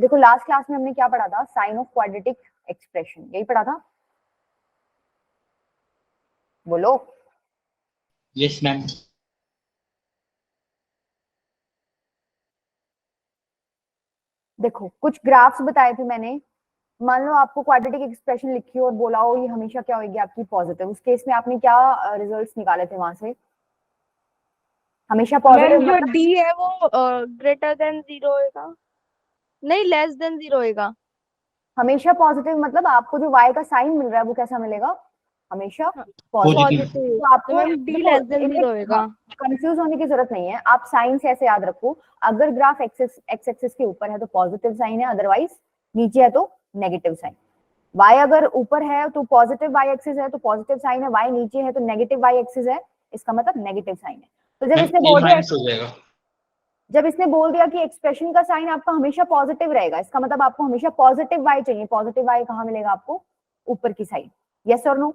देखो last class में हमने क्या पढ़ा था, साइन ऑफ क्वाड्रेटिक एक्सप्रेशन, यही पढ़ा था, बोलो। Yes ma'am. देखो कुछ ग्राफ्स बताए थे मैंने, मान लो आपको क्वाड्रेटिक एक्सप्रेशन लिखी हो और बोला हो ये हमेशा क्या होगी आपकी पॉजिटिव, उस केस में आपने क्या रिजल्ट्स निकाले थे वहां से? हमेशा पॉजिटिव मैम जो मतलब डी है वो ग्रेटर देन 0 होएगा, नहीं लेस देन 0 होएगा। हमेशा पॉजिटिव मतलब आपको जो y का साइन मिल रहा है वो कैसा मिलेगा, हमेशा पॉजिटिव। पॉजिटिव। पॉजिटिव, तो तो आपको मैम डी देखो लेस देन 0 होएगा। कंफ्यूज होने की जरूरत नहीं है, आप साइन से ऐसे याद रखो, अगर ग्राफ एक्स एक्सिस के ऊपर है तो पॉजिटिव साइन है, अदरवाइज नीचे है तो नेगेटिव साइन। y अगर ऊपर है तो पॉजिटिव y एक्सिस है तो पॉजिटिव साइन है, y नीचे है तो नेगेटिव y एक्सिस है, इसका मतलब नेगेटिव साइन है। तो जब मैम इसने ए बोल दिया, माइनस हो जाएगा। जब इसने बोल दिया कि एक्सप्रेशन का साइन आपका हमेशा पॉजिटिव रहेगा, इसका मतलब आपको हमेशा पॉजिटिव y चाहिए। पॉजिटिव y कहाँ मिलेगा आपको, ऊपर की साइड, यस और नो,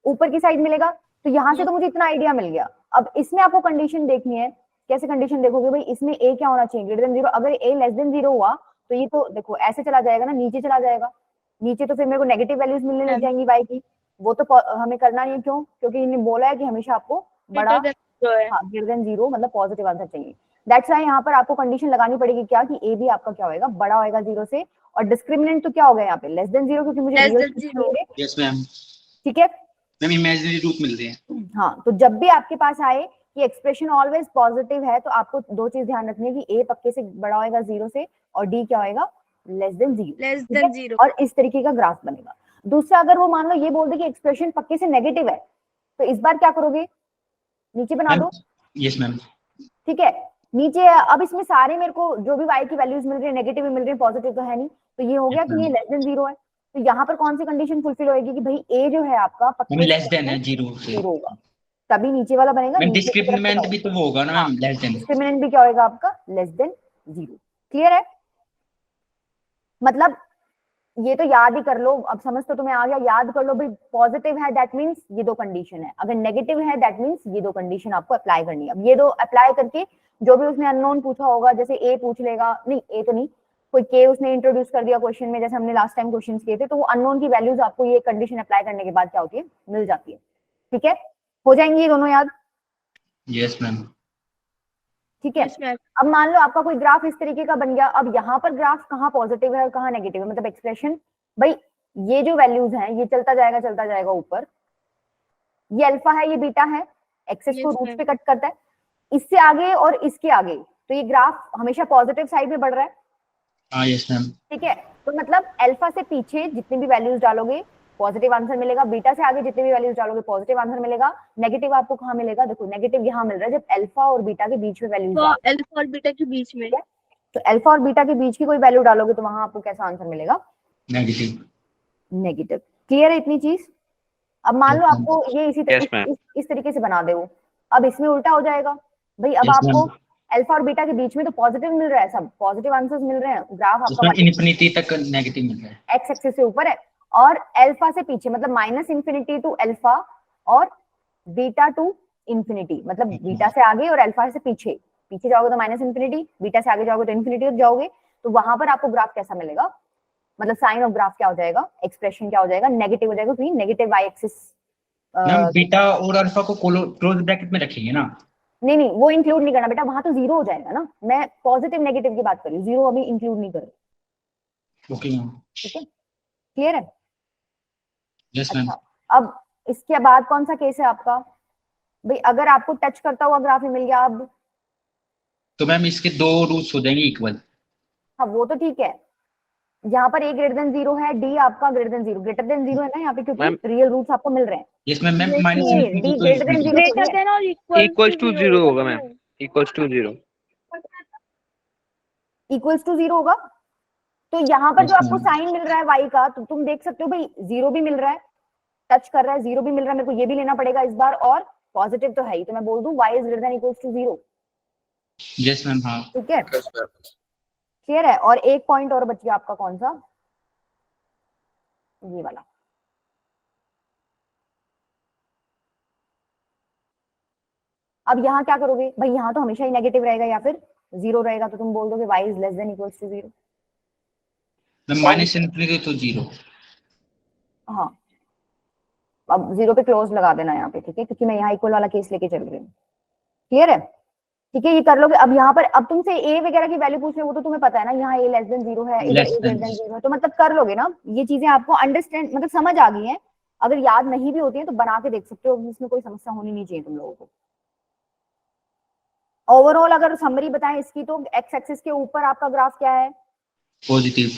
ऊपर की साइड मिलेगा। तो यहां से तो मुझे इतना आइडिया मिल गया। अब इसमें आपको कंडीशन देखनी है, कैसे कंडीशन देखोगे भाई, इसमें a क्या होना चाहिए, ग्रेटर देन 0। अगर a लेस देन 0 हुआ तो ये तो देखो ऐसे चला जाएगा ना, नीचे चला जाएगा, नीचे तो फिर मेरे को नेगेटिव वैल्यूज मिलने लग जाएंगी y की, वो तो हमें करना नहीं है। क्यों? क्योंकि इन्हें बोला है कि हमेशा आपको बड़ा, ग्रेटर देन 0 है। हाँ ग्रेटर देन 0 मतलब पॉजिटिव आंसर चाहिए। दैट्स व्हाई यहाँ पर आपको कंडीशन लगानी पड़ेगी क्या, कि ए भी आपका क्या होएगा, बड़ा होएगा 0 से। और डिस्क्रिमिनेंट तो क्या होगा यहाँ पे, लेस देन 0, क्योंकि मुझे less real than 0। Yes ma'am. ठीक है। मैम इमेजिनरी रूट मिलते हैं। हाँ तो जब भी आपके पास आए कि एक्सप्रेशन ऑलवेज पॉजिटिव है, तो आपको दो चीज ध्यान रखनी है कि ए पक्के से बड़ा होएगा 0 से, और डी क्या होएगा, लेस देन 0। लेस ठीक है, देन 0। और इस तरीके का ग्राफ बनेगा। दूसरा, अगर वो मान लो ये बोल दे कि एक्सप्रेशन पक्के से नेगेटिव है, तो इस बार क्या करोगे, नीचे बना मैम दो। Yes ma'am. ठीक है, नीचे अब इसमें सारे मेरे को जो भी y की वैल्यूज मिल रही है, नेगेटिव भी मिल रही है, पॉजिटिव तो है नहीं, तो ये हो यस गया कि मैम। ये लेस देन 0 है। तो यहाँ पर कौन सी कंडीशन फुलफिल होगी कि भाई a जो है आपका मैम पक्के लेस से देन है 0 से। 0 होगा, तभी नीचे वाला बनेगा, मैम नीचे की तरफ से डिस्क्रिमिनेंट भी तो वो होगा ना हाँ मैम, लेस देन। डिस्क्रिमिनेंट भी क्या होगा आपका, लेस देन 0। क्लियर है? मतलब ये तो याद ही कर लो, अब समझ तो तुम्हें आ गया, याद कर लो भाई, पॉजिटिव है दैट मींस ये दो कंडीशन है, अगर नेगेटिव है दैट मींस ये दो कंडीशन आपको अप्लाई करनी है। अब ये दो अप्लाई करके जो भी उसने अननोन पूछा होगा, जैसे ए पूछ लेगा, नहीं ए तो नहीं, कोई के उसने इंट्रोड्यूस कर दिया क्वेश्चन में, जैसे हमने लास्ट टाइम क्वेश्चन किए थे, तो वो अननोन की वैल्यूज आपको ये कंडीशन अप्लाई करने के बाद क्या होती है, मिल जाती है। ठीक है, हो जाएंगे ये दोनों याद। Yes ma'am. ठीक है, यस मैम। अब मान लो आपका कोई ग्राफ इस तरीके का बन गया। अब यहाँ पर ग्राफ कहाँ पॉजिटिव है और कहाँ नेगेटिव है, मतलब एक्सप्रेशन, भाई ये जो वैल्यूज हैं ये चलता जाएगा ऊपर, ये अल्फा है ये बीटा है, एक्सेस को यस रूट मैम। पे कट करता है, इससे आगे और इसके आगे, तो ये ग्राफ हमेशा पॉजिटिव साइड में बढ़ रहा है। हाँ यस मैम। ठीक है, तो मतलब अल्फा से पीछे जितनी भी वैल्यूज डालोगे पॉजिटिव आंसर मिलेगा, बीटा से आगे जितनी भी वैल्यूज डालोगे पॉजिटिव आंसर मिलेगा। नेगेटिव आपको कहाँ मिलेगा, देखो नेगेटिव यहाँ मिल रहा है जब अल्फा और बीटा के बीच में वैल्यूज तो डालो। अल्फा और बीटा के बीच में। ठीक है, तो अल्फा और बीटा के बीच की कोई वैल्यू डालोगे तो वहां आपको कैसा आंसर मिलेगा, नेगेटिव। नेगेटिव। क्लियर है इतनी चीज? अब मान लो यस मैम। आपको ये यस मैम। इस तरीके से बना दे वो, अब इसमें उल्टा हो जाएगा भाई, अब यस आपको मैम। अल्फा और बीटा के बीच में तो पॉजिटिव मिल रहा है, सब पॉजिटिव आंसर्स मिल रहे हैं, ग्राफ आपका इसमें इन्फिनिटी तक नेगेटिव मिल रहा है। एक्स एक्सिस से ऊपर है, और अल्फा से पीछे मतलब माइनस इंफिनिटी टू अल्फा, और बीटा टू इंफिनिटी, मतलब बीटा से आगे और अल्फा से पीछे, पीछे जाओगे तो माइनस इंफिनिटी, बीटा से आगे जाओगे तो इंफिनिटी तक जाओगे। तो वहां पर आपको ग्राफ कैसा मिलेगा, मतलब साइन ऑफ ग्राफ क्या हो जाएगा, एक्सप्रेशन क्या हो जाएगा, नेगेटिव हो जाएगा, क्योंकि negative Y axis. Ma'am beta और अल्फा को क्लोज ब्रैकेट में रखेंगे ना। नहीं नहीं, वो इंक्लूड नहीं करना बेटा, वहां तो जीरो हो जाएगा ना, मैं पॉजिटिव नेगेटिव की बात कर रही हूँ, जीरो अभी इंक्लूड नहीं कर रही। Okay ma'am. ठीक है, क्लियर है? Yes ma'am. अच्छा, अब इसके बाद कौन सा केस है आपका, भाई अगर आपको टच करता हुआ ग्राफ ही मिल गया, अब तो मैम इसके दो रूट्स हो जाएंगे इक्वल। हाँ वो तो ठीक है, यहाँ पर ए ग्रेटर देन 0 है, डी आपका ग्रेटर देन 0, ग्रेटर देन 0 है ना यहाँ पे, क्योंकि मैम रियल रूट्स आपको मिल रहे हैं। Yes ma'am. मैम माइनस देखिए, इन्फिनिटी डी तो ग्रेटर देन इन्फिनिटी। 0 थोड़ी ग्रेटर है, देन और equal equals to to 0 zero होगा होगा ना ma'am. Ma'am. Equals to zero. Equals to 0 होगा। तो यहाँ पर यस जो आपको मैम। साइन मिल रहा है वाई का, तो तुम देख सकते हो भाई जीरो भी मिल रहा है, टच कर रहा है, जीरो भी मिल रहा है, मेरे को ये भी लेना पड़ेगा इस बार, और पॉजिटिव तो है ही, तो मैं बोल दूं Y is greater than equals to 0। Yes ma'am. हाँ। ठीक है, क्लियर है? और एक पॉइंट और बच गया आपका, कौन सा, ये वाला। अब यहाँ क्या करोगे भाई, यहाँ तो हमेशा ही नेगेटिव रहेगा या फिर जीरो रहेगा, तो तुम बोल दोगे y is less than equals to 0। Minus infinity to 0। हाँ, अब 0 पे क्लोज लगा देना यहाँ पे, ठीक है, क्योंकि मैं यहाँ इक्वल वाला केस लेके चल रही हूँ। क्लियर है? ठीक है, ये कर लोगे। अब यहाँ पर अब तुमसे ए वगैरह की वैल्यू पूछ रहे हो, वो तो तुम्हें पता है ना, यहाँ ए लेस देन 0 है, इधर ए ग्रेटर देन 0 है, तो मतलब कर लोगे ना ये चीजें, आपको अंडरस्टैंड मतलब समझ आ गई है। अगर याद नहीं भी होती है तो बना के देख सकते हो, इसमें कोई समस्या होनी नहीं चाहिए तुम लोगों को। ओवरऑल अगर समरी बताएं इसकी, तो एक्स एक्सिस के ऊपर आपका ग्राफ क्या है? पॉजिटिव।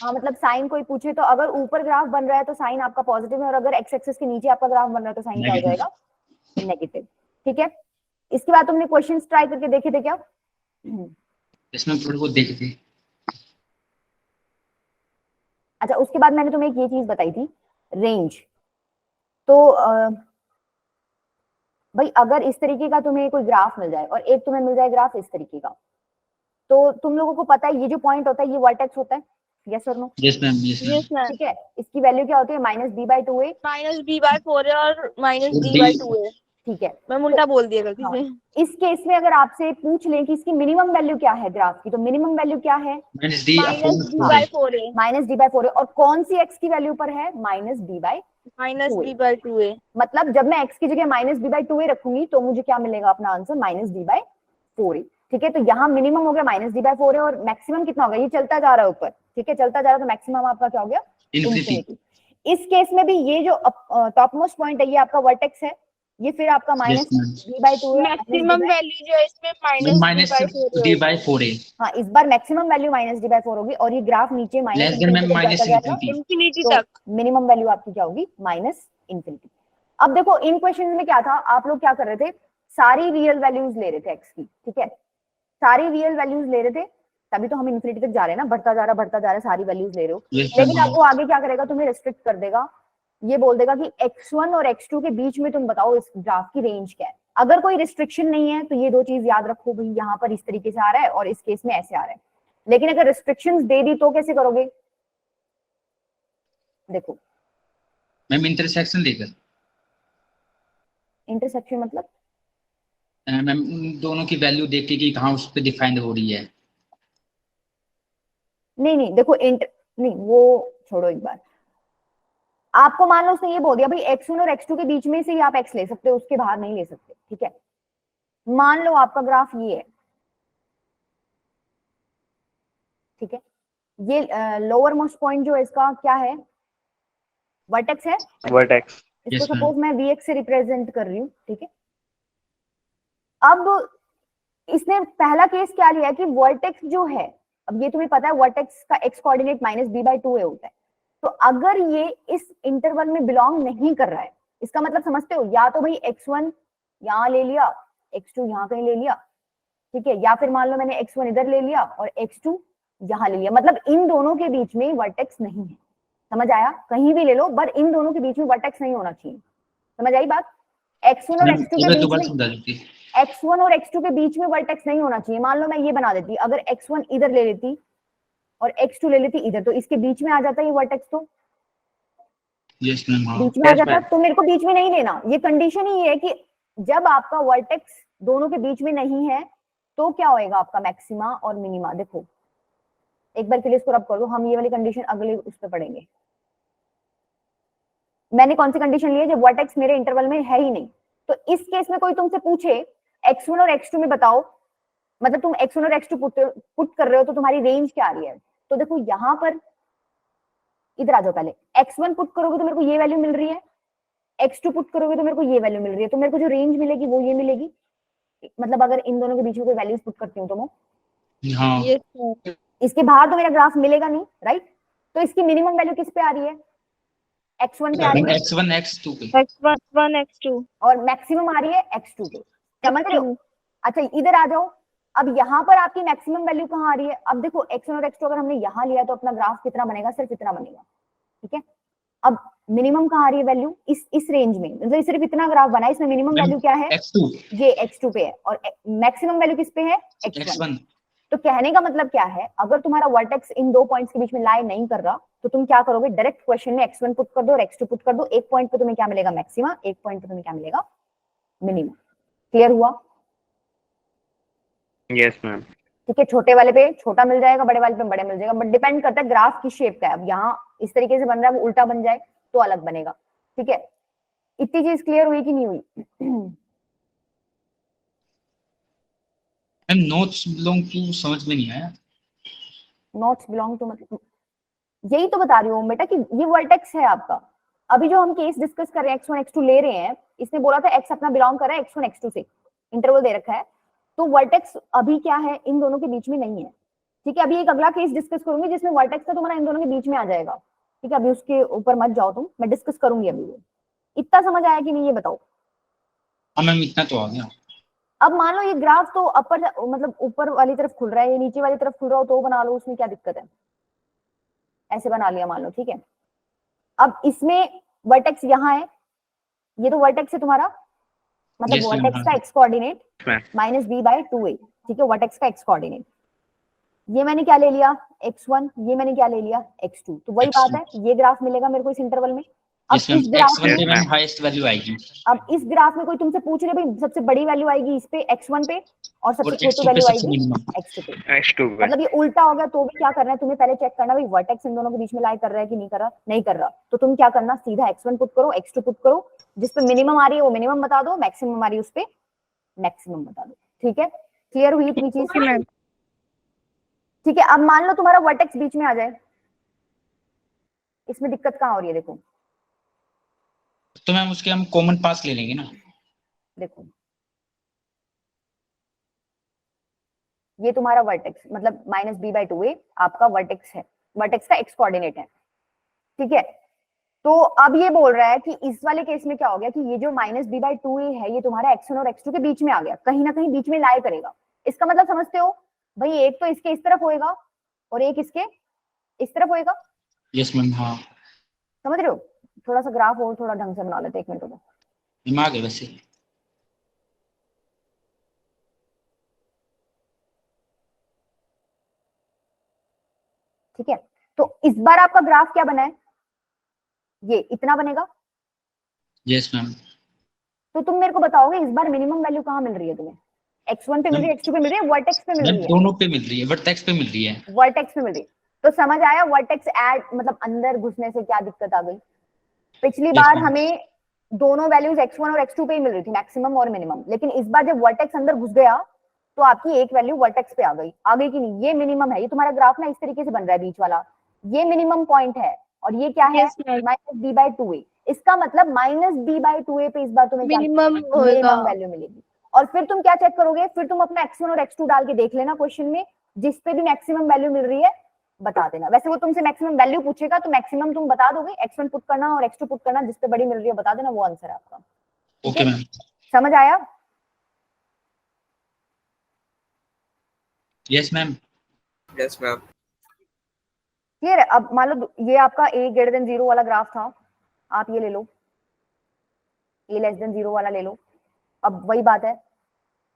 हाँ, मतलब साइन कोई पूछे तो अगर ऊपर ग्राफ बन रहा है तो साइन आपका पॉजिटिव है, और अगर एक्स एक्सिस के नीचे आपका ग्राफ बन रहा है तो साइन क्या हो जाएगा? नेगेटिव। ठीक है, इसके बाद तुमने क्वेश्चंस ट्राई करके देखे थे क्या? इसमें थोड़ी बहुत देखे थे। अच्छा, उसके बाद मैंने तुम्हें एक ये चीज बताई थी, रेंज। तो भाई अगर इस तरीके का तुम्हें कोई ग्राफ मिल जाए और एक तुम्हें मिल जाए ग्राफ इस तरीके का, तो तुम लोगों को पता है ये जो पॉइंट होता है ये वर्टेक्स होता है, यस और no? Yes ma'am, yes ma'am. Yes ma'am. ठीक है, इसकी वैल्यू क्या होती है? -b/2a। -b/4 है और D -d/2 है। ठीक है, मैं उल्टा बोल दिया गलती हाँ, से। इस केस में अगर आपसे पूछ लें कि इसकी मिनिमम वैल्यू क्या है ग्राफ की, तो मिनिमम वैल्यू क्या है? माइनस डी अपॉन 4 -d/4 है। -d/4 है। और कौन सी x की वैल्यू पर है? -d/2a। -d/2 है। मतलब जब मैं x की जगह -d/2a रखूंगी तो मुझे क्या मिलेगा? अपना आंसर -d/4a। ठीक है, तो यहाँ मिनिमम हो गया -d/4 है, और मैक्सिमम कितना होगा? ये चलता जा रहा है ऊपर, ठीक है, चलता जा रहा है, तो मैक्सिमम आपका क्या हो गया? इन्फिनिटी। इंफिनिटी। इस केस में भी ये जो टॉप मोस्ट पॉइंट है ये आपका वर्टेक्स है, ये फिर आपका यस मैम। -d/2 है। मैक्सिमम वैल्यू जो है इसमें माइनस -d/4 डी है। बाई 4 है। हाँ, इस बार मैक्सिमम वैल्यू -d/4 होगी, और ये ग्राफ नीचे minus less than ma'am infinity तक माइनस जाता जाएगा, इन्फिनिटी। इंफिनिटी तो तक। मिनिमम वैल्यू आपकी क्या होगी? -इंफिनिटी। अब देखो इन क्वेश्चंस में क्या था, आप लोग क्या कर रहे थे? सारी रियल वैल्यूज ले रहे थे एक्स की, ठीक है, सारी रियल वैल्यूज ले रहे थे, तभी तो हम इन्फिनिटी तक जा रहे हैं ना, बढ़ता जा रहा है, सारी वैल्यूज ले रहे हो। यस लेकिन मैम। अब वो आगे क्या करेगा? तुम्हें रिस्ट्रिक्ट कर देगा, ये बोल देगा कि x1 और x2 के बीच में तुम बताओ इस ग्राफ की रेंज क्या है। अगर कोई रिस्ट्रिक्शन नहीं है तो ये दो चीज याद रखो, भाई यहाँ पर इस तरीके से आ रहा है और इस केस में ऐसे आ रहा है। लेकिन अगर रिस्ट्रिक्शंस दे दी तो कैसे करोगे? देखो, मैम इंटरसेक्शन लेकर इंटरसेक्शन मतलब मैम उन दोनों की वैल्यू देख के कि कहाँ उस पर डिफाइंड हो रही है। नहीं देखो नहीं, वो छोड़ो एक बार। आपको मान लो उसने ये बोल दिया भाई x1 और x2 के बीच में से ही आप x ले सकते हो, उसके बाहर नहीं ले सकते, ठीक है। मान लो आपका ग्राफ ये है, ठीक है, ये लोअर मोस्ट पॉइंट जो है इसका क्या है? वर्टेक्स है। वर्टेक्स। इसको Yes, ma'am. सपोज मैं vx से रिप्रेजेंट कर रही हूँ, ठीक है। अब इसने पहला केस क्या लिया है कि वर्टेक्स जो है, अब ये तुम्हें पता है वर्टेक्स का x कोऑर्डिनेट -b/2a होता है, तो अगर ये इस इंटरवल में बिलोंग नहीं कर रहा है, इसका मतलब समझते हो, या तो भाई x1 यहाँ ले लिया, x2 यहाँ कहीं ले लिया, ठीक है, या फिर मान लो मैंने x1 इधर ले लिया और x2 यहाँ ले लिया, मतलब इन दोनों के बीच में वर्टेक्स नहीं है। समझ आया? कहीं भी ले लो, बट इन दोनों के बीच में वर्टेक्स नहीं होना चाहिए। समझ आई बात? x1 और x2 के बीच में, x1 और x2 के बीच में वर्टेक्स नहीं होना चाहिए। मान लो मैं ये बना देती, अगर x1 इधर ले लेती और x2 ले लेती इधर, तो इसके बीच में आ जाता ये वर्टेक्स, तो यस मैम। हाँ बीच में आ Yes, जाता। ma'am. तो मेरे को बीच में नहीं लेना, ये कंडीशन ही है कि जब आपका वर्टेक्स दोनों के बीच में नहीं है तो क्या होएगा आपका मैक्सिमा और मिनिमा। देखो एक बार के लिए इसको रब कर दो, हम ये वाली कंडीशन अगले उस पर पढ़ेंगे। मैंने कौन सी कंडीशन ली है? जब वर्टेक्स मेरे इंटरवल में है ही नहीं। तो इस केस में कोई तुमसे पूछे x1 और x2 में बताओ, मतलब तुम x1 और x2 पुट कर रहे हो तो तुम्हारी रेंज क्या आ रही है, तो देखो यहाँ पर इधर आ जाओ, पहले x1 पुट करोगे तो मेरे को ये वैल्यू मिल रही है, x2 पुट करोगे तो मेरे को ये वैल्यू मिल रही है, तो मेरे को जो रेंज मिलेगी वो ये मिलेगी। मतलब अगर इन दोनों के बीच में कोई वैल्यूज पुट करती हूँ तो मैं हाँ। Yes sir. इसके बाहर तो मेरा ग्राफ मिलेगा नहीं, राइट। तो इसकी मिनिमम वैल्यू किस पे आ रही है? x1 पे आ रही है, x1 x2 पे x1 x2 और मैक्सिमम आ रही है x2 पे। समझ रहे हो? अच्छा इधर आ जाओ, अब यहाँ पर आपकी मैक्सिमम वैल्यू कहाँ आ रही है? अब देखो x1 और x2 अगर हमने यहाँ लिया तो अपना ग्राफ कितना बनेगा? सिर्फ इतना बनेगा, ठीक है। अब मिनिमम कहाँ आ रही है वैल्यू? इस रेंज में, मतलब सिर्फ इतना ग्राफ बना है, इसमें मिनिमम वैल्यू क्या है? x2 ये x2 पे है, और मैक्सिमम वैल्यू किस पे है? x1। तो कहने का मतलब क्या है, अगर तुम्हारा वर्टेक्स इन दो पॉइंट्स के बीच में लाई नहीं कर रहा तो तुम क्या करोगे? डायरेक्ट क्वेश्चन में x1 पुट कर दो और x2 पुट कर दो। एक पॉइंट पे तुम्हें क्या मिलेगा? मैक्सिमा। एक पॉइंट पे तुम्हें क्या मिलेगा? मिनिमम। क्लियर हुआ? Yes ma'am. ठीक है, छोटे वाले पे छोटा मिल जाएगा, बड़े वाले पे बड़े मिल जाएगा, बट डिपेंड करता है ग्राफ की शेप का है। अब यहाँ इस तरीके से बन रहा है, वो उल्टा बन जाए तो अलग बनेगा। ठीक है, इतनी चीज क्लियर हुई कि नहीं हुई? मैम नोट्स बिलोंग टू समझ में नहीं आया। नॉट्स बिलोंग टू मतलब यही तो बता रही हूँ बेटा कि ये वर्टेक्स है आपका। अभी जो हम केस डिस्कस कर रहे हैं, x1 x2 ले रहे हैं, इसने बोला था x अपना बिलोंग कर रहा है x1 x2 से, इंटरवल दे रखा है, तो वर्टेक्स अभी क्या है, इन दोनों के बीच में नहीं है। ठीक है, अभी एक अगला केस डिस्कस करूंगी जिसमें वर्टेक्स का तुम्हारा इन दोनों के बीच में आ जाएगा। ठीक है, अभी उसके ऊपर मत जाओ तुम, मैं डिस्कस करूंगी अभी वो। इतना समझ आया कि नहीं ये बताओ? हाँ मैम इतना तो आ गया। अब मान लो ये ग्राफ तो अपर मतलब ऊपर वाली तरफ खुल रहा है, ये नीचे वाली तरफ खुल रहा हो तो बना लो, उसमें क्या दिक्कत है? ऐसे बना लिया मान लो। ठीक है, अब इसमें वर्टेक्स यहाँ है, ये तो वर्टेक्स है तुम्हारा, मतलब Yes, ma'am, वर्टेक्स का हाँ। X coordinate minus b/2a। ठीक है, वर्टेक्स का एक्स कोऑर्डिनेट, ये मैंने क्या ले लिया x1, ये मैंने क्या ले लिया x2, तो वही बात है, ये ग्राफ मिलेगा मेरे को इस इंटरवल में। अब Yes, ma'am, इस ग्राफ x1 पे में, मैम हाईएस्ट वैल्यू आएगी अब इस ग्राफ में कोई तुमसे पूछ रहे भाई सबसे बड़ी वैल्यू आएगी इस पे x1 पे और सबसे और छोटी x2 पे वैल्यू सबसे आएगी मिनिमम। x2 पे। x2 पे मतलब ये उल्टा हो गया तो भी क्या करना है तुम्हें, पहले चेक करना भाई वर्टेक्स इन दोनों के बीच में लाई कर रहा है कि नहीं कर रहा, नहीं कर रहा, तो तुम क्या करना, सीधा x1 पुट करो, x2 पुट करो, जिस पे मिनिमम आ रही है वो मिनिमम बता दो, मैक्सिमम आ रही है उस पे मैक्सिमम बता दो। ठीक है, क्लियर हुई इतनी चीज? मैम ठीक है, अब मान लो तुम्हारा वर्टेक्स बीच में आ जाए, इसमें दिक्कत कहाँ हो रही है? देखो तो मैम उसके हम कॉमन पास ले लेंगे ना। देखो, ये तुम्हारा वर्टेक्स मतलब माइनस b/2a आपका वर्टेक्स है, वर्टेक्स का एक्स कोऑर्डिनेट है। ठीक है, तो अब ये बोल रहा है कि इस वाले केस में क्या हो गया कि ये जो माइनस b/2a है ये तुम्हारा x1 और x2 के बीच में आ गया, कहीं ना कहीं बीच में लाए करेगा। इसका मतलब समझते हो भाई, एक तो इसके इस तरफ होएगा और एक इसके इस तरफ होएगा। यस मैम, हाँ समझ रहे हो? थोड़ा सा ग्राफ और थोड़ा ढंग से बना लेते हैं, 1 मिनट रुको। दिमाग है वैसे। ठीक है, तो इस बार आपका ग्राफ क्या बना है, ये इतना बनेगा। यस मैम, तो तुम मेरे को बताओगे इस बार मिनिमम वैल्यू कहाँ मिल रही है तुम्हें? x1 पे मिल रही है, x2 पे मिल रही है, वर्टेक्स पे मिल मैम रही है? दोनों पे मिल रही है, वर्टेक्स पे मिल रही है। वर्टेक्स पे मिल रही है, तो समझ आया वर्टेक्स ऐड मतलब अंदर घुसने से क्या दिक्कत आ गई? पिछली बार ma'am. हमें दोनों वैल्यूज x1 और x2 पे ही मिल रही थी, मैक्सिमम और मिनिमम, लेकिन इस बार जब वर्टेक्स अंदर घुस गया तो आपकी एक वैल्यू वर्टेक्स पे आ गई कि नहीं? ये मिनिमम है, ये तुम्हारा ग्राफ ना इस तरीके से बन रहा है, बीच वाला ये मिनिमम पॉइंट है और ये क्या है, Yes, ma'am. Minus b/2a। इसका मतलब माइनस b/2a पे इस बार तुम्हें मिनिमम होएगा। मिनिमम वैल्यू मिलेगी। और फिर तुम क्या चेक करोगे, फिर तुम अपना x1 और x2 डाल के देख लेना क्वेश्चन में, जिस पे भी मैक्सिमम वैल्यू मिल रही है बता देना। वैसे वो तुमसे मैक्सिमम वैल्यू पूछेगा तो मैक्सिमम तुम बता दोगे, x1 पुट करना और x2 पुट करना, जिस पे बड़ी मिल रही है बता देना, वो आंसर है आपका। ओके मैम, समझ आया? Yes ma'am, yes ma'am clear है? अब मान लो ये आपका a<0 वाला ग्राफ था, आप ये ले लो, a<0 वाला ले लो। अब वही बात है,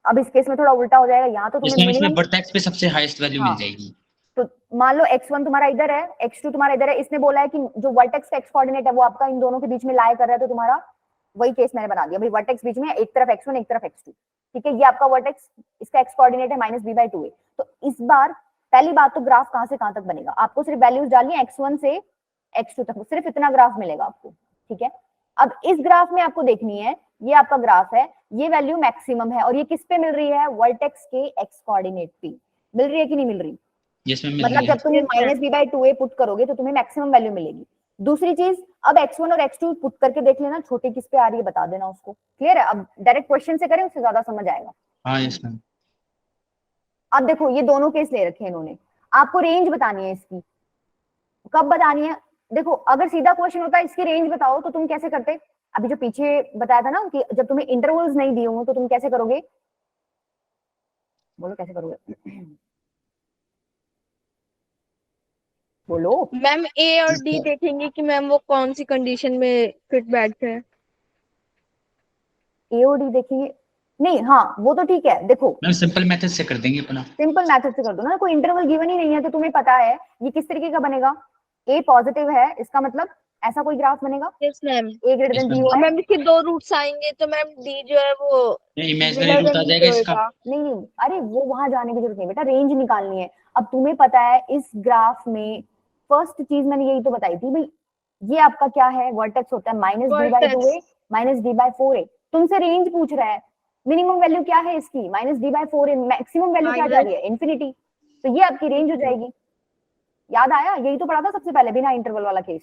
अब इस केस में थोड़ा उल्टा हो जाएगा, यहाँ तो यस तुम्हें मैम, इसमें मिनिमम, वर्टेक्स पे सबसे हाईएस्ट वैल्यू हाँ। मिल जाएगी। तो मान लो x1 तुम्हारा इधर है, x2 तुम्हारा इधर है, इसने बोला है कि जो वर्टेक्स का एक्स कोऑर्डिनेट है वो आपका इन दोनों के बीच में लाए कर रहा है, तो तुम्हारा वही केस मैंने बना दिया भाई, वर्टेक्स बीच में है, एक तरफ x1 एक तरफ x2। ठीक है, ये आपका वर्टेक्स, इसका एक्स कोऑर्डिनेट है माइनस b/2a। तो इस बार पहली बात तो ग्राफ कहां से कहां तक बनेगा, आपको सिर्फ वैल्यूज डालनी है x1 से x2 तक, सिर्फ इतना ग्राफ मिलेगा आपको। ठीक है, अब इस ग्राफ में आपको देखनी है, ये आपका ग्राफ है, ये वैल्यू मैक्सिमम है और ये किस पे मिल रही है, वर्टेक्स के एक्स कोऑर्डिनेट पे मिल रही है कि नहीं मिल रही? यस मैम, मिल मतलब रही है। जब तुम माइनस b/2a पुट करोगे तो तुम्हें मैक्सिमम वैल्यू मिलेगी। दूसरी चीज, अब x1 और x2 पुट करके देख लेना, छोटी किस पे आ रही है बता देना उसको। क्लियर है? अब डायरेक्ट क्वेश्चन से करें उससे ज्यादा समझ आएगा। हाँ यस मैम, अब देखो ये दोनों केस ले रखे हैं इन्होंने, आपको रेंज बतानी है इसकी, कब बतानी है? देखो अगर सीधा क्वेश्चन होता है इसकी रेंज बताओ तो तुम कैसे करते, अभी जो पीछे बताया था ना कि जब तुम्हें इंटरवल्स नहीं दिए हों तो तुम कैसे करोगे, बोलो कैसे करोगे? बोलो। मैम ए और डी देखेंगे कि मैम वो कौन सी कंडीशन में फिट बैठते हैं। एओडी देखेंगे नहीं, हाँ वो तो ठीक है। देखो मैम सिंपल मेथड से कर देंगे अपना। सिंपल मेथड से कर दो ना, कोई इंटरवल गिवन ही नहीं है तो तुम्हें पता है ये किस तरीके का बनेगा, ए पॉजिटिव है इसका मतलब ऐसा कोई ग्राफ बनेगा yes ma'am. a greater then Yes, 0 और है। मैम इसके दो रूट्स आएंगे तो मैम डी जो है वो इमेजिनरी ग्रेटर रूट आ देन जाएगा 0 इसका। होगा। नहीं नहीं, अरे वो वहां जाने की जरूरत नहीं बेटा, रेंज निकालनी है। अब तुम्हें पता है इस ग्राफ में फर्स्ट चीज मैंने यही तो बताई थी भाई, ये आपका क्या है, वर्टेक्स होता है -d/2a -d/4a। तुमसे रेंज पूछ रहा है, मिनिमम वैल्यू क्या है इसकी -d/4a, मैक्सिमम वैल्यू क्या जा रही है इन्फिनिटी, तो ये आपकी रेंज हो जाएगी। याद आया, यही तो पढ़ा था सबसे पहले बिना इंटरवल वाला केस।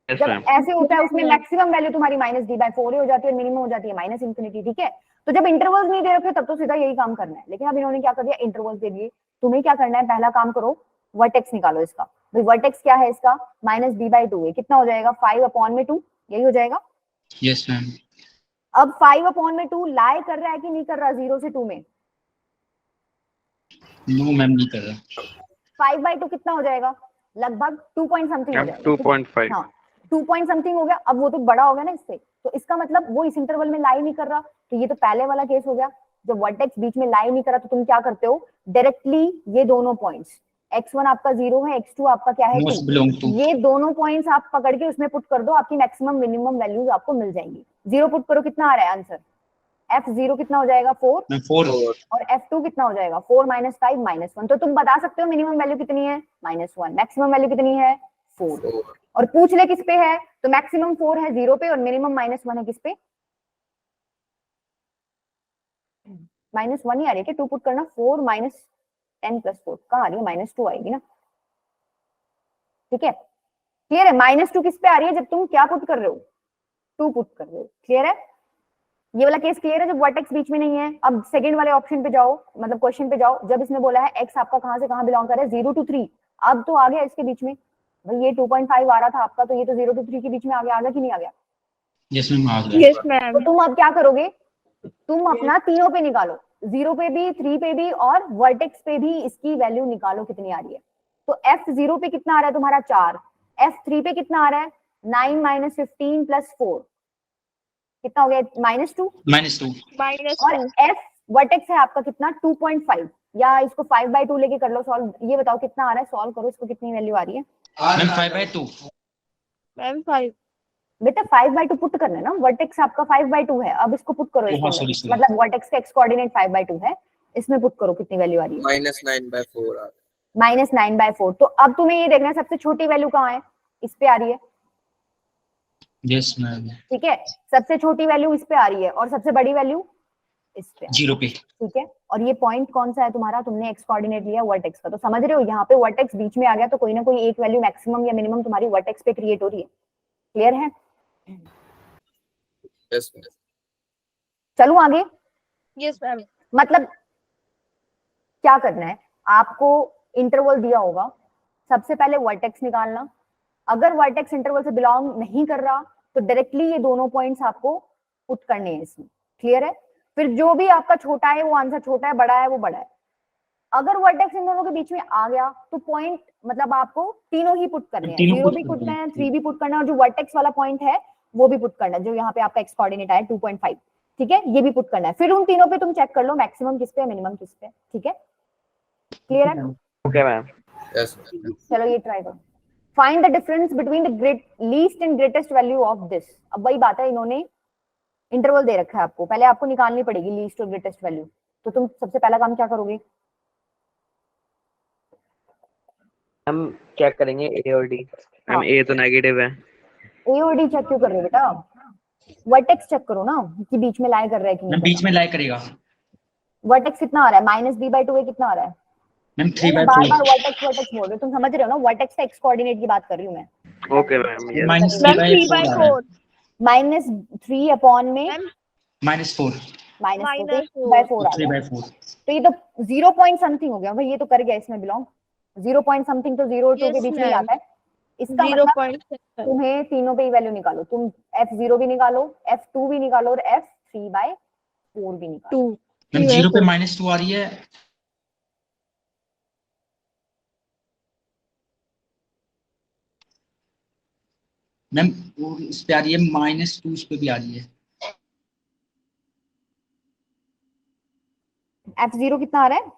यस जब मैम। ऐसे होता है उसमें मैक्सिमम वैल्यू तुम्हारी -d/4a हो जाती है और मिनिमम हो जाती है -इन्फिनिटी, ठीक है। तो जब इंटरवल्स नहीं दे रखे तब तो सीधा यही काम करना है, लेकिन अब इन्होंने क्या कर दिया, इंटरवल्स दे दिए। तुम्हें क्या करना है, पहला काम करो, वर्टेक्स निकालो इसका। भाई वर्टेक्स क्या है इसका, -d/2a, कितना हो जाएगा 5/2, यही हो जाएगा। Yes ma'am. अब 5/2 लाई कर रहा है कि नहीं कर रहा 0 से 2 में, नो मैम नहीं कर रहा। 5/2 कितना हो जाएगा, लगभग 2 पॉइंट समथिंग हो मैम जाएगा, ठीक है? 2.5। हाँ 2 पॉइंट समथिंग हो गया। अब वो तो बड़ा हो गया ना इससे, तो इसका मतलब वो इस इंटरवल में लाई नहीं कर रहा, तो ये तो पहले वाला केस हो गया। जब वर्टेक्स बीच में लाई नहीं करा तो तुम क्या करते हो, डायरेक्टली ये दोनों पॉइंट्स, x1 आपका 0 है, x2 आपका क्या है 2, मोस्ट बिलोंग टू। ये दोनों पॉइंट्स आप पकड़ के उसमें पुट कर दो, आपकी मैक्सिमम मिनिमम वैल्यूज आपको मिल जाएंगी। 0 पुट करो, कितना आ रहा है आंसर, f0 कितना हो जाएगा 4, मैम 4। और f2 कितना हो जाएगा 4 - 5 -1। तो तुम बता सकते हो मिनिमम वैल्यू कितनी है -1, मैक्सिमम वैल्यू कितनी है 4, और पूछ ले किस पे है, तो मैक्सिमम 4 है 0 पे और मिनिमम -1 है किस पे, -1 ही आ रही है कि 2 पुट करना, 4 - 10 + 4 कहाँ आ रही है, -2 आएगी ना, ठीक है। क्लियर है, -2 किस पे आ रही है, जब तुम क्या पुट कर रहे हो, 2 पुट कर रहे हो। क्लियर है, ये वाला केस क्लियर है, जब वर्टेक्स बीच में नहीं है। अब सेकंड वाले ऑप्शन पे जाओ, मतलब क्वेश्चन पे जाओ, जब इसने बोला है x आपका कहां से कहां बिलोंग कर रहा है, 0 to 3, अब तो आ गया इसके बीच में। भाई ये 2.5 आ रहा था आपका, तो ये तो 0 to 3 के बीच में आ गया कि नहीं आ गया। यस मैम आ गया। यस तो मैम। तुम अब क्या करोगे, तुम अपना तीनों पे निकालो, 0 पे भी, 3 पे भी और वर्टेक्स पे भी इसकी वैल्यू निकालो कितनी आ रही है। तो f0 पे कितना आ रहा है तुम्हारा 4, f3 पे कितना आ रहा है 9 - 15 + 4, कितना हो गया -2, -2। और f वर्टेक्स है आपका कितना 2.5, या इसको 5/2 लेके कर लो सॉल्व, ये बताओ कितना आ रहा है, सॉल्व करो इसको, कितनी वैल्यू आ रही है मैम 5/2। मैम 5। बेटा 5/2 पुट करना है ना, वर्टेक्स आपका 5/2 है, अब इसको पुट करो हाँ इसमें, सॉरी सॉरी। मतलब वर्टेक्स का x कोऑर्डिनेट 5/2 है, इसमें पुट करो कितनी वैल्यू आ रही है -9/4 आ -9/4। तो अब तुम्हें ये देखना है सबसे छोटी वैल्यू कहाँ है, इस पे आ रही है, यस मैम। ठीक है, सबसे छोटी वैल्यू इस पे आ रही है और सबसे बड़ी वैल्यू इस पे आ रही है, 0 पे। ठीक है। और ये पॉइंट कौन सा है तुम्हारा, तुमने x कोऑर्डिनेट लिया वर्टेक्स का, तो समझ रहे हो यहाँ पे वर्टेक्स बीच में आ गया, तो कोई ना कोई एक वैल्यू मैक्सिमम या मिनिमम तुम्हारी वर्टेक्स पे क्रिएट हो रही है। क्लियर है, यस। चलूं आगे। Yes ma'am. मतलब क्या करना है आपको, इंटरवल दिया होगा, सबसे पहले वर्टेक्स निकालना, अगर वर्टेक्स इंटरवल से बिलोंग नहीं कर रहा तो डायरेक्टली ये दोनों पॉइंट्स आपको पुट करने हैं इसमें। क्लियर है, फिर जो भी आपका छोटा है वो आंसर छोटा है, बड़ा है वो बड़ा है। अगर वर्टेक्स इन दोनों के बीच में आ गया तो पॉइंट मतलब आपको तीनों ही पुट करने हैं, तीनों 0 पुट भी पुट करने करना है, हैं। 3 भी पुट करना है, और जो वर्टेक्स वाला पॉइंट है वो भी पुट करना है, जो यहाँ पे आपका x कोऑर्डिनेट आया 2.5, ठीक है, ये भी पुट करना है। फिर उन तीनों पे तुम चेक कर लो मैक्सिमम किस पे है, मिनिमम किस पे, ठीक है। क्लियर है, ओके मैम। यस। चलो ये ट्राई करो। Find the difference between the least and greatest value of this. अब वही बात है, इन्होंने इंटरवल दे रखा है आपको, पहले आपको निकालनी पड़ेगी लीस्ट और ग्रेटेस्ट वैल्यू। तो तुम सबसे पहला काम क्या करोगे, हम चेक करेंगे ए और डी। मैम ए तो नेगेटिव है। ए और डी चेक क्यों कर रहे हो बेटा, वर्टेक्स चेक करो ना कि बीच में लाई कर रहा है कि मैम नहीं बीच में लाई करेगा। वर्टेक्स कितना आ रहा है -b/2 कितना आ रहा है, मैम मैं बार 3/4। बार वर्टेक्स वर्टेक्स बोल रही हूँ, तुम समझ रहे हो ना, वर्टेक्स का x कोऑर्डिनेट की बात कर रही हूँ मैं। Okay ma'am. यस। मैम -3/4 आ रहा है। 3/4। -3 अपॉन में मैम -4। -4 पे -4। 4 आ गया, 3/4। तो ये तो 0 पॉइंट समथिंग हो गया भाई, ये तो कर गया इसमें बिलोंग, 0 पॉइंट समथिंग तो 0 और 2 के यस बीच में ही मैम। आता है। इसका 0 मतलब पॉइंट तुम्हें तीनों पे ही वैल्यू निकालो, तुम f0 भी निकालो, f2 भी निकालो और f3/4 भी निकालो। 2। मैम 0 पे -2 आ रही है। मैम और इस पे आ रही है -2, इस पे भी आ रही है। f0 कितना आ रहा है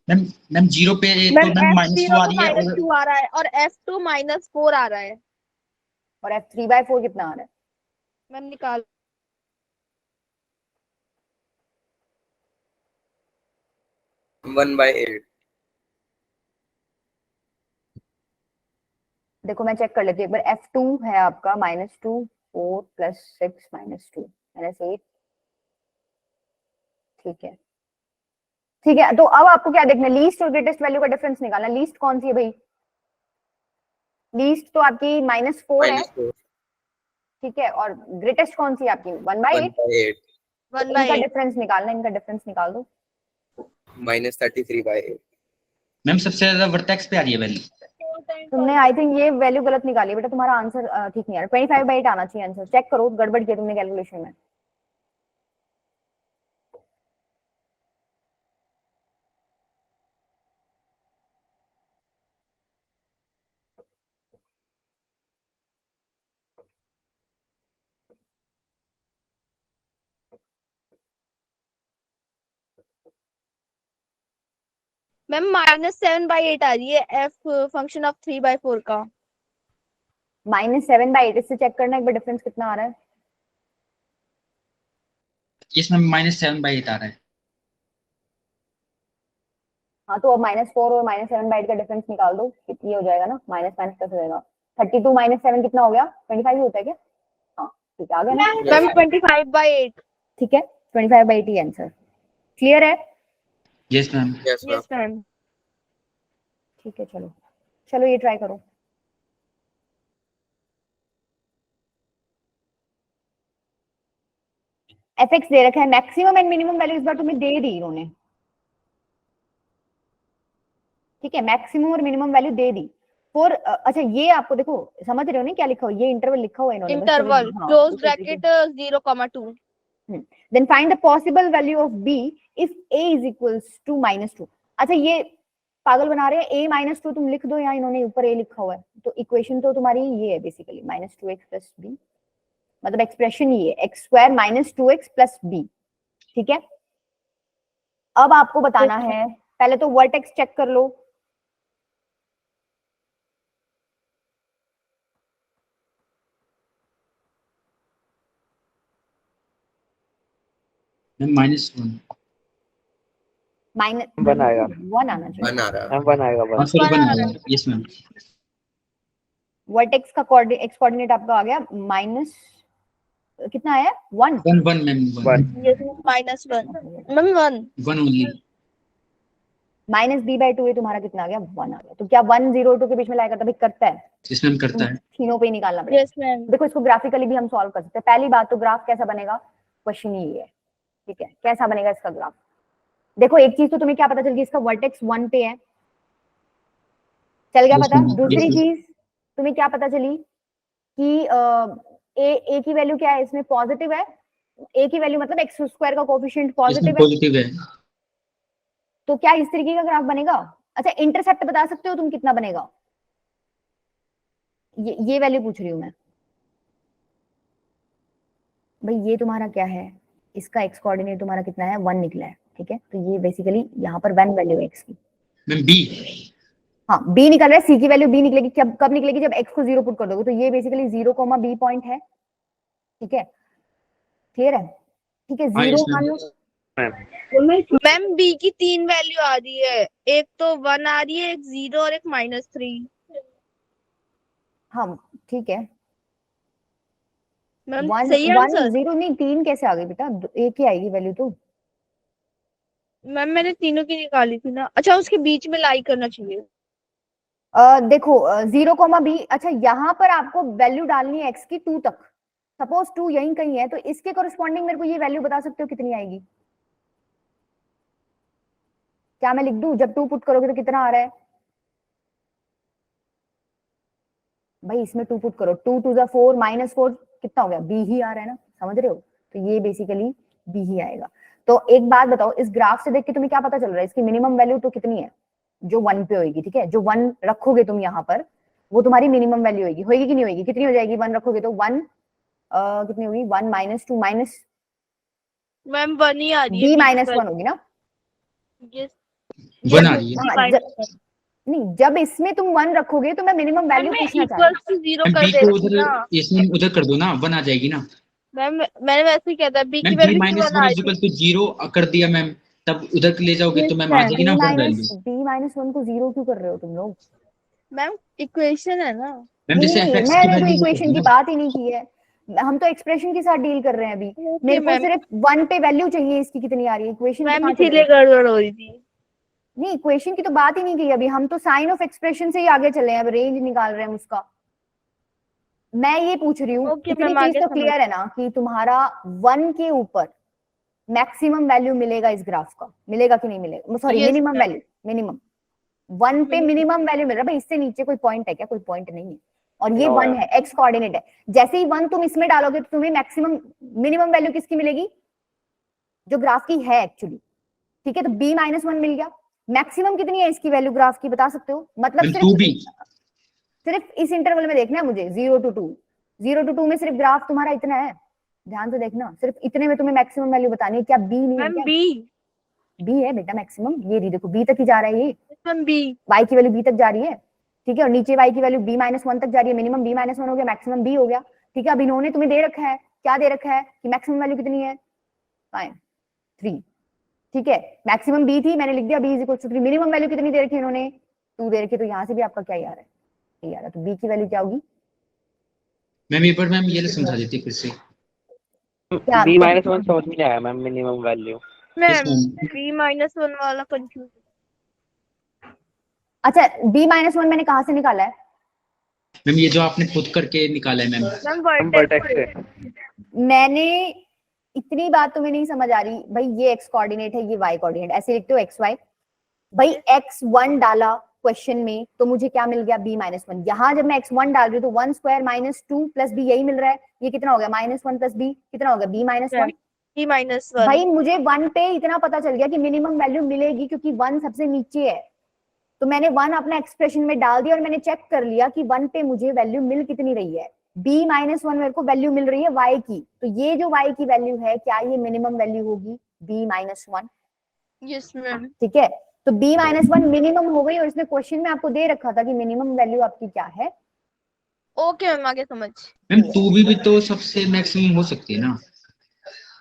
मैम मैम 0 पे मैम तो मैम F0 -2 आ तो रही है और -2 आ रहा है और F2 -4 आ रहा है। और F3/4 कितना आ रहा है? मैम निकाल 1/8। देखो मैं चेक कर लेती हूँ एक बार। F2 है आपका -2, 4 + 6 -2 -8। ठीक है, ठीक है। तो अब आपको क्या देखना है? लीस्ट और ग्रेटेस्ट वैल्यू का डिफरेंस निकालना। लीस्ट कौन सी है भाई? लीस्ट तो आपकी -4 है, -4 ठीक है। और ग्रेटेस्ट कौन सी है आपकी? 1/8। 1/8 तो इनका 1/8। डिफरेंस निकालना, इनका डिफरेंस निकाल दो। -33/8। मैम सबसे ज्यादा वर्टेक्स पे आ रही है वैल्यू। तुमने आई थिंक ये वैल्यू गलत निकाली है बेटा, तुम्हारा आंसर ठीक नहीं आ रहा। 25/8 आना चाहिए आंसर। चेक करो, गड़बड़ किया तुमने कैलकुलेशन में। मैम -7/8 आ रही है F फंक्शन ऑफ 3/4 का। -7/8 इससे चेक करना एक बार डिफरेंस कितना आ रहा है। इसमें -7/8 आ रहा है। हाँ तो अब -4 और -7/8 का डिफरेंस निकाल दो, कितनी हो जाएगा ना, माइनस माइनस प्लस हो जाएगा। 32 - 7 कितना हो गया? 25 ही होता है क्या? हाँ ठीक है, आ गया ना। मैम 25/8। ठीक है, 25/8 ही आंसर। क्लियर है? Yes ma'am. Yes ma'am. Yes ma'am. ठीक है, चलो चलो ये ट्राई करो। fx दे रखा है, मैक्सिमम एंड मिनिमम वैल्यू इस बार तुम्हें दे दी इन्होंने, ठीक है। मैक्सिमम और minimum value they the for अच्छा ये आपको देखो, समझ रहे हो नहीं क्या लिखा हुआ? ये इंटरवल लिखा हुआ है इन्होंने, बस इंटरवल हाँ, क्लोज उसी तरीके bracket 0,2। Then find the possible value of b if a is equals to -2। अच्छा ये पागल बना रहे हैं, a -2 तुम लिख दो, यहाँ इन्होंने ऊपर a लिखा हुआ है, तो इक्वेशन तो तुम्हारी ये है बेसिकली -2x + b, मतलब एक्सप्रेशन ये है x² - 2x + b, ठीक है। अब आपको बताना है, पहले तो वर्टेक्स चेक कर लो। मैम -1। माइनस वन आएगा। 1 आना चाहिए। 1 आ रहा है। 1 आएगा हाँ 1। सॉरी 1 आ रहा है। Yes ma'am. वर्टेक्स का एक्स कोऑर्डिनेट आपका आ गया माइनस कितना आया? 1। 1 ma'am 1 yes -1 ma'am 1। 1 only. -b/2 है तुम्हारा, कितना आ गया? 1 आ गया। तो क्या 1 0 2 के बीच में लाएगा तभी करता है? यस मैम करता है। तीनों पे ही निकालना पड़ेगा। Yes ma'am. देखो इसको ग्राफिकली भी हम सॉल्व कर सकते हैं। पहली बात तो ग्राफ कैसा बनेगा, क्वेश्चन ये है, ठीक है। कैसा बनेगा इसका ग्राफ? देखो एक चीज तो तुम्हें क्या पता चल गई, इसका वर्टेक्स 1 पे है, चल गया Yes, पता। ma'am. दूसरी Yes, ma'am. चीज तुम्हें क्या पता चली कि ए की वैल्यू क्या है इसमें? पॉजिटिव है। ए की वैल्यू मतलब x² का कोफिशिएंट Yes, ma'am. पॉजिटिव है, पॉजिटिव है। तो क्या इस तरीके का ग्राफ बनेगा? अच्छा इंटरसेप्ट बता सकते हो तुम कितना बनेगा? ये वैल्यू पूछ रही हूँ मैं भाई। ये तुम्हारा क्या है? इसका एक्स कोऑर्डिनेट तुम्हारा कितना है? 1 निकला है, ठीक है। तो ये बेसिकली यहाँ पर 1 वैल्यू है एक्स की। Ma'am B. हाँ बी निकल रहा है, सी की वैल्यू बी निकलेगी। कब निकलेगी? जब एक्स को 0 पुट कर दोगे। तो ये बेसिकली 0, b पॉइंट है, ठीक है। क्लियर है? ठीक है, हाँ 0 यस मैम। 1। मैम बी की 3 वैल्यू आ रही है, एक तो 1 आ रही है, एक 0 और एक -3। हाँ ठीक है। मैम 1 सही 1 आंसर। 0 नहीं, 3 कैसे आ गई बेटा? एक ही आएगी वैल्यू तो। मैम मैंने तीनों की निकाली थी ना। अच्छा उसके बीच में लाई करना चाहिए। देखो 0, b। अच्छा यहाँ पर आपको वैल्यू डालनी है एक्स की 2 तक। सपोज 2 यहीं कहीं है, तो इसके कोरिस्पॉन्डिंग मेरे को ये वैल्यू बता सकते हो कितनी आएगी? क्या मैं लिख दूं? जब 2 पुट करोगे तो कितना आ रहा है भाई? इसमें 2 पुट करो, 2 2 = 4 -4 कितना हो गया? बी ही आ रहा है ना, समझ रहे हो? तो ये बेसिकली बी ही आएगा। तो एक बात बताओ, इस ग्राफ से देख के तुम्हें क्या पता चल रहा है? इसकी मिनिमम वैल्यू तो कितनी है? जो 1 पे होगी, ठीक है। जो 1 रखोगे तुम यहाँ पर, वो तुम्हारी मिनिमम वैल्यू होगी कि नहीं होगी? कितनी हो जाएगी 1 रखोगे तो? 1 कितनी होगी? 1 -2 मैम 1 ही आ रही है b बी की -1 होगी ना? यस 1 आ रही है। हाँ, नहीं, जब इसमें तुम 1 रखोगे तो मैं मिनिमम वैल्यू पूछना चाह रही इक्वल टू 0 मैम कर बी को देती उधर ना इसमें उधर कर दो ना, 1 आ जाएगी ना। मैम। मैंने वैसे ही किया था, बी की ma'am b value minus 1 one आ इज रही इक्वल टू 0 कर दिया मैम, तब उधर ले जाओगे तो मैम आ है। जाएगी ना 1 वैल्यू। बी माइनस 1 को 0 क्यों कर रहे हो तुम लोग? मैम इक्वेशन है ना। मैम नहीं जैसे नहीं, fx की मैंने तो वैल्यू वो कर इक्वेशन दी की ना। बात ही नहीं की है, हम तो एक्सप्रेशन के साथ डील कर रहे हैं अभी। ओके मेरे को मैम, सिर्फ 1 पे वैल्यू चाहिए, इसकी कितनी आ रही है, इक्वेशन पे मैम कहाँ चले इसीलिए गए? गड़बड़ हो रही थी। नहीं, इक्वेशन की तो बात ही नहीं की अभी, हम तो साइन ऑफ एक्सप्रेशन से ही आगे चले हैं, अब रेंज निकाल रहे हैं उसका। मैं ये पूछ रही हूँ, ओके इतनी मैम, चीज आगे तो समझ। क्लियर है ना कि तुम्हारा 1 के ऊपर मैक्सिमम वैल्यू मिलेगा इस ग्राफ का, मिलेगा कि नहीं मिलेगा, sorry Yes, minimum ma'am. Value, minimum 1 पे Minimum. मिनिमम वैल्यू मिल रहा है भाई, इससे नीचे कोई पॉइंट है क्या? कोई पॉइंट नहीं है, और ये No, 1 है, एक्स कोऑर्डिनेट है। जैसे ही 1 तुम इसमें डालोगे तो तुम्हें मैक्सिमम मिनिमम वैल्यू किसकी मिलेगी? जो ग्राफ की है एक्चुअली, ठीक है? तो b माइनस 1 मिल गया। मैक्सिमम कितनी है इसकी वैल्यू ग्राफ की, बता सकते हो? मतलब मैम सिर्फ 2b। सिर्फ इस इंटरवल में देखना है मुझे, 0 to 2, 0 to 2 में सिर्फ ग्राफ तुम्हारा इतना है, ध्यान से देखना, सिर्फ इतने में तुम्हें मैक्सिमम वैल्यू बतानी है। क्या b नहीं है मैम क्या? बी। b है बेटा मैक्सिमम, ये रही देखो, b तक ही जा रहा है ये, मैम बी। y की वैल्यू b तक जा रही है, ठीक है? और नीचे y की वैल्यू b माइनस 1 तक जा रही है, मिनिमम b माइनस 1 हो गया, मैक्सिमम b हो गया, ठीक है? अब इन्होंने तुम्हें दे रखा है, क्या दे रखा है कि मैक्सिमम वैल्यू कितनी है? फाइन 3, ठीक है? मैक्सिमम b थी, मैंने लिख दिया b is equal to 3। Minimum value कितनी दे रखी है इन्होंने? 2 दे रखी है, तो यहाँ से भी आपका क्या आ रहा है? ये आ रहा है, तो b की वैल्यू क्या होगी? मैम एक बार मैम ये समझा देती फिर से। क्या b माइनस 1 समझ में नहीं आया ma'am, minimum value. Yes ma'am ma'am. B minus 1 वाला कंफ्यूज। अच्छा, b माइनस 1 मैंने कहाँ से निकाला है? मैम ये जो आपने खुद करके निकाला है मैम। मैम हम वर्टेक्स वर्टेक्स से। मैंने, इतनी बात तुम्हें नहीं समझ आ रही भाई, ये x कोऑर्डिनेट है, ये y कोऑर्डिनेट, ऐसे लिखते हो x y। भाई x1 डाला क्वेश्चन में तो मुझे क्या मिल गया? b minus 1। यहाँ जब मैं x1 डाल रही हूँ तो 1 स्क्वायर माइनस 2 प्लस b, यही मिल रहा है। ये कितना हो गया? माइनस 1 प्लस b कितना हो गया? b minus 1। B minus 1। भाई मुझे 1 पे इतना पता चल गया कि मिनिमम वैल्यू मिलेगी, क्योंकि 1 सबसे नीचे है, तो मैंने 1 अपना एक्सप्रेशन में डाल दिया और मैंने चेक कर लिया कि 1 पे मुझे वैल्यू मिल कितनी रही है? b माइनस 1 मेरे को वैल्यू मिल रही है y की, तो ये जो y की वैल्यू है, क्या ये मिनिमम वैल्यू होगी? b minus 1, yes ma'am. ठीक है? तो b माइनस 1 मिनिमम हो गई, और इसमें क्वेश्चन में आपको दे रखा था कि मिनिमम वैल्यू आपकी क्या है। ओके मैम, आगे समझ। मैम 2b भी तो सबसे मैक्सिमम हो सकती है ना।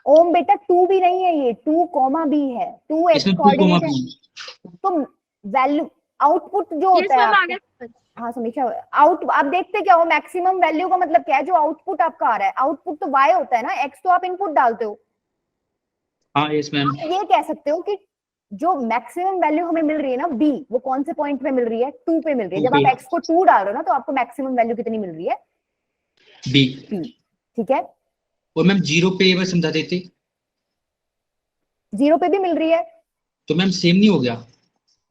ओम बेटा 2 भी नहीं है, ये 2 कॉमा b है, 2 x इसमें 2 कोमा कोऑर्डिनेट है, b। तो वैल्यू आउटपुट जो यस होता है मैम, आपका, आगे समझ। हाँ समीक्षा, आउट आप देखते क्या हो? मैक्सिमम वैल्यू का मतलब क्या है? जो आउटपुट आपका आ रहा है, आउटपुट तो y होता है ना, x तो आप इनपुट डालते हो। हाँ यस मैम। आप ये कह सकते हो कि जो मैक्सिमम वैल्यू हमें मिल रही है ना b, वो कौन से पॉइंट पे मिल रही है? 2 पे मिल रही है। 2 जब आप पे x को 2 डाल रहे हो ना, तो आपको मैक्सिमम वैल्यू कितनी मिल रही है? b। b, ठीक है? और मैम 0 पे ये बार समझा देते 0 पे भी मिल रही है। तो मैम सेम नहीं हो गया?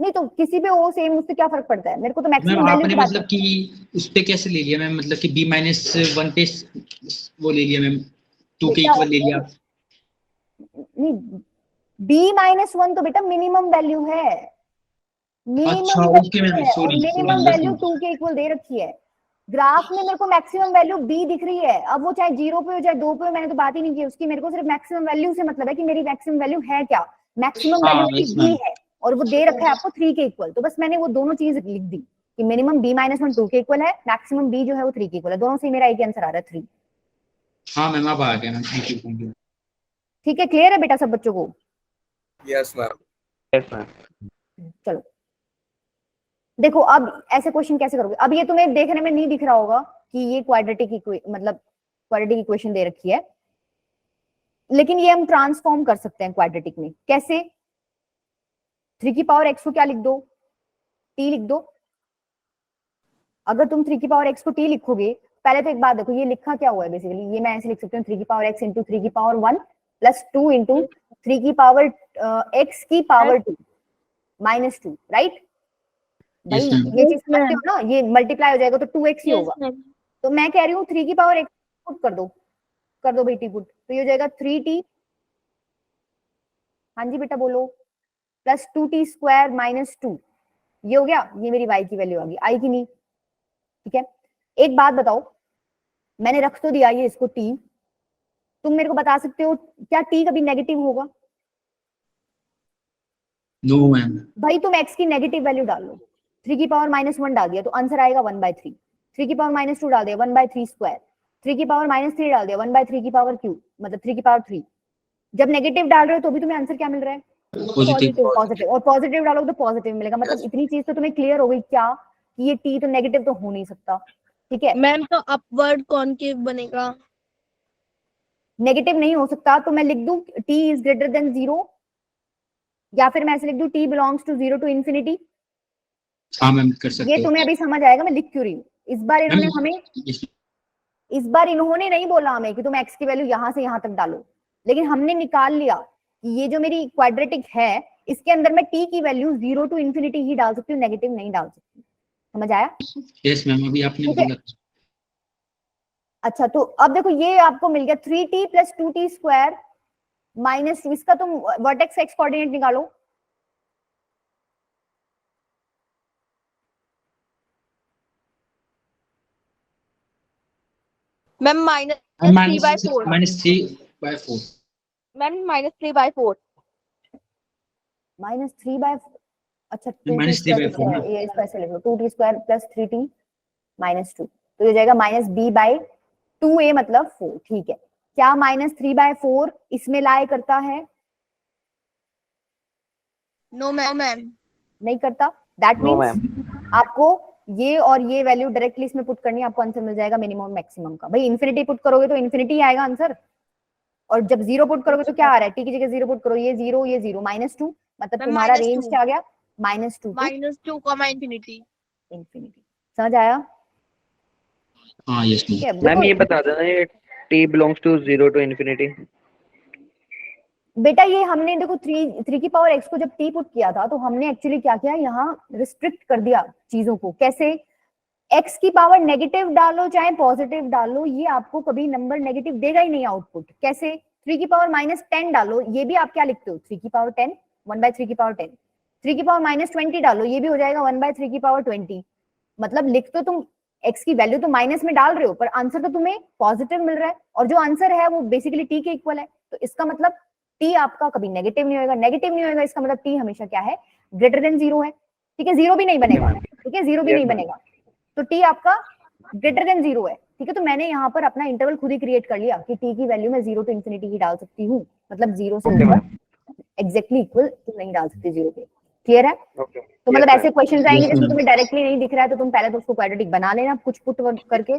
नहीं तो किसी पे ओ सेम, उससे क्या फर्क पड़ता है? मेरे को तो मैम मैक्सिमम वैल्यू आपने की बात मतलब है। कि उस पे कैसे ले लिया मैम, मतलब कि b माइनस 1 पे वो ले लिया मैम, 2 के बेटा इक्वल ले लिया। नहीं, b माइनस 1 तो बेटा मिनिमम वैल्यू है, अच्छा मिनिमम ओके वैल्यू मैम, है, और सॉरी मिनिमम सॉरी वैल्यू 2 के इक्वल दे रखी है। ग्राफ में मेरे को मैक्सिमम वैल्यू b दिख रही है, अब वो चाहे 0 पे हो चाहे 2 पे हो, मैंने तो बात ही नहीं की उसकी, मेरे को सिर्फ मैक्सिमम वैल्यू से मतलब है कि मेरी मैक्सिमम वैल्यू है क्या? मैक्सिमम हाँ वैल्यू मेरी यस b मैम। है, और वो दे रखा है आपको 3 के इक्वल, तो बस मैंने वो दोनों चीज लिख दी कि मिनिमम b माइनस 1 2 के इक्वल है, मैक्सिमम b जो है वो 3 के इक्वल है, दोनों से मेरा एक आंसर आ रहा है 3। हाँ मैम अब आ गया मैम, थैंक यू। ठीक है, क्लियर है बेटा सब बच्चों को? Yes ma'am. Yes ma'am. चलो देखो, अब ऐसे क्वेश्चन कैसे करोगे? अब ये तुम्हें देखने में नहीं दिख रहा होगा कि ये क्वाड्रेटिक मतलब क्वाड्रेटिक इक्वेशन दे रखी है, लेकिन ये हम ट्रांसफॉर्म कर सकते हैं क्वाड्रेटिक में। कैसे? 3 की पावर x को क्या लिख दो? t लिख दो। अगर तुम 3 की पावर x को t लिखोगे, पहले तो एक बात देखो, ये लिखा क्या हुआ है बेसिकली, ये मैं ऐसे लिख सकती हूँ 3 की पावर x इंटू 3 की पावर 1 प्लस 2 इंटू 3 की पावर x की पावर 2 माइनस 2, राइट? भाई Yes, ma'am. ये चीज समझते हो ना, ये मल्टीप्लाई हो जाएगा तो 2x ही यस होगा। मैम। तो मैं कह रही हूँ 3 की पावर x पुट कर दो बेटी पुट, तो ये हो जाएगा 3t, हाँ जी बेटा बोलो, प्लस 2t स्क्वायर माइनस 2, ये हो गया, ये मेरी y की वैल्यू आ गई, आई की नहीं? ठीक है, एक बात बताओ, मैंने रख तो दिया ये इसको t, तुम मेरे को बता सकते हो क्या t कभी नेगेटिव होगा? No ma'am. भाई तुम x की नेगेटिव वैल्यू डाल लो, 3 की पावर -1 डाल दिया तो आंसर आएगा 1/3। 3 की पावर -2 डाल दिया 1/3 स्क्वायर। 3 की पावर -3 डाल दिया 1/3 की पावर क्यूब, मतलब 3 की पावर 3। जब नेगेटिव डाल रहे हो तो भी तुम्हें आंसर क्या मिल रहा है? पॉजिटिव। पॉजिटिव। और पॉजिटिव डालोगे तो पॉजिटिव मिलेगा। मतलब इतनी चीज तो तुम्हें क्लियर हो गई क्या कि ये t तो नेगेटिव तो हो नहीं सकता, ठीक है। मैम तो अपवर्ड कॉन्केव बनेगा। नेगेटिव नहीं हो सकता तो मैं लिख दूं t इज ग्रेटर देन 0, या फिर मैं ऐसे लिख दूं t belongs to 0 to infinity. हाँ मैम कर ये सकते हो तुम्हें अभी समझ आएगा मैं लिख क्यों रही हूँ। इस बार इन्होंने मैम। हमें इस बार इन्होंने नहीं बोला हमें कि तुम x की वैल्यू यहां से यहां तक डालो, लेकिन हमने निकाल लिया कि ये जो मेरी क्वाड्रेटिक है इसके अंदर मैं t की वैल्यू 0 टू इंफिनिटी ही डाल सकती हूँ, नेगेटिव नहीं डाल सकती। समझ आया? यस मैम, अभी आपने ठीक है। बोला। अच्छा तो अब देखो ये आपको मिल गया 3t प्लस 2t स्क्वायर -2। इसका तुम वर्टेक्स एक्स कोऑर्डिनेट निकालो। मैम -3/4। -3/4। मैम -3/4। -3/, अच्छा 2t स्क्वायर -3/4 ना। ये इसको ऐसे लिख लो 2t स्क्वायर प्लस 3t -2, तो ये जाएगा -b/2a मतलब 4। ठीक है, क्या -3/4 इसमें लाए करता है? No ma'am. नहीं करता। That no means ma'am. आपको ये और ये वैल्यू डायरेक्टली इसमें पुट करनी है, आपको आंसर मिल जाएगा मिनिमम मैक्सिमम का। भाई इन्फिनिटी पुट करोगे तो इन्फिनिटी आएगा आंसर, और जब 0 पुट करोगे तो क्या आ रहा है? टी की जगह 0 पुट करो, ये 0 ये 0 -2, मतलब मैम तुम्हारा रेंज -2 क्या आ गया? -2 टू -2, इंफिनिटी। इंफिनिटी। समझ आया? हाँ यस ठीक मैम। है मैम देखो ये बता देना, ये t belongs to 0 to infinity. बेटा, ये हमने देखो 3 की पावर x को जब t पुट किया था तो हमने एक्चुअली क्या किया, यहाँ रिस्ट्रिक्ट कर दिया चीजों को। कैसे? x की पावर नेगेटिव डालो चाहे पॉजिटिव डालो, ये आपको कभी नंबर नेगेटिव देगा ही नहीं आउटपुट। कैसे? 3 की पावर -10 डालो, ये भी आप क्या लिखते हो? 3 की पावर 10, 1/3 की पावर 10। 3 की पावर -20 डालो, ये भी हो जाएगा 1/3 की पावर 20। मतलब लिख तो तुम x की वैल्यू तो माइनस में डाल रहे हो, पर आंसर तो तुम्हें पॉजिटिव मिल रहा है, और जो आंसर है वो बेसिकली t के इक्वल है। तो इसका मतलब t आपका कभी नेगेटिव नहीं होगा। नेगेटिव नहीं होगा इसका मतलब t हमेशा क्या है? ग्रेटर देन 0 है। ठीक है, 0 भी नहीं बनेगा। ठीक है, 0 भी नहीं बनेगा, तो t आपका ग्रेटर देन 0 है। ठीक है, तो मैंने यहाँ पर अपना इंटरवल खुद ही क्रिएट कर लिया कि t की वैल्यू मैं 0 टू इंफिनिटी ही डाल सकती हूँ, मतलब 0 से ओके ऊपर मैम। एग्जैक्टली इक्वल तो नहीं डाल सकती 0 के। क्लियर है? ओके। तो मतलब यस ऐसे क्वेश्चन आएंगे Yes, जिसमें ma'am. तुम्हें डायरेक्टली नहीं दिख रहा है तो तुम पहले तो उसको क्वाड्रेटिक बना लेना कुछ पुट करके,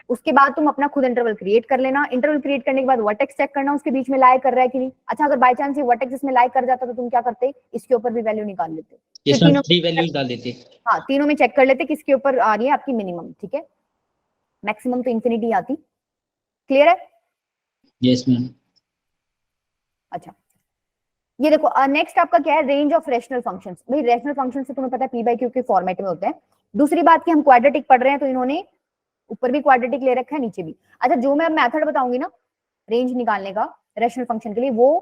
उसके बाद तुम अपना खुद इंटरवल क्रिएट कर लेना। इंटरवल क्रिएट करने के बाद वर्टेक्स चेक करना उसके बीच में लाई कर रहा है कि नहीं। अच्छा, अगर बाय चांस ये वर्टेक्स इसमें लाई कर जाता तो तुम क्या करते? इसके ऊपर भी वैल्यू निकाल लेते, फिर Yes, ma'am. तीनों 3 वैल्यूज डाल देते। हाँ तीनों में चेक कर लेते किसके ऊपर आ रही है आपकी मिनिमम। ठीक है, मैक्सिमम तो इंफिनिटी आती। क्लियर है? Yes, ma'am. अच्छा, ये देखो नेक्स्ट आपका क्या है? Range of rational functions. भाई रैशनल फंक्शंस से तुम्हें पता है p/q के फॉर्मेट में होते हैं। दूसरी बात कि हम क्वाड्रेटिक पढ़ रहे हैं तो इन्होंने ऊपर भी क्वाड्रेटिक ले रखा है, नीचे भी। अच्छा, जो मैं अब मेथड बताऊंगी ना रेंज निकालने का रैशनल फंक्शन के लिए, वो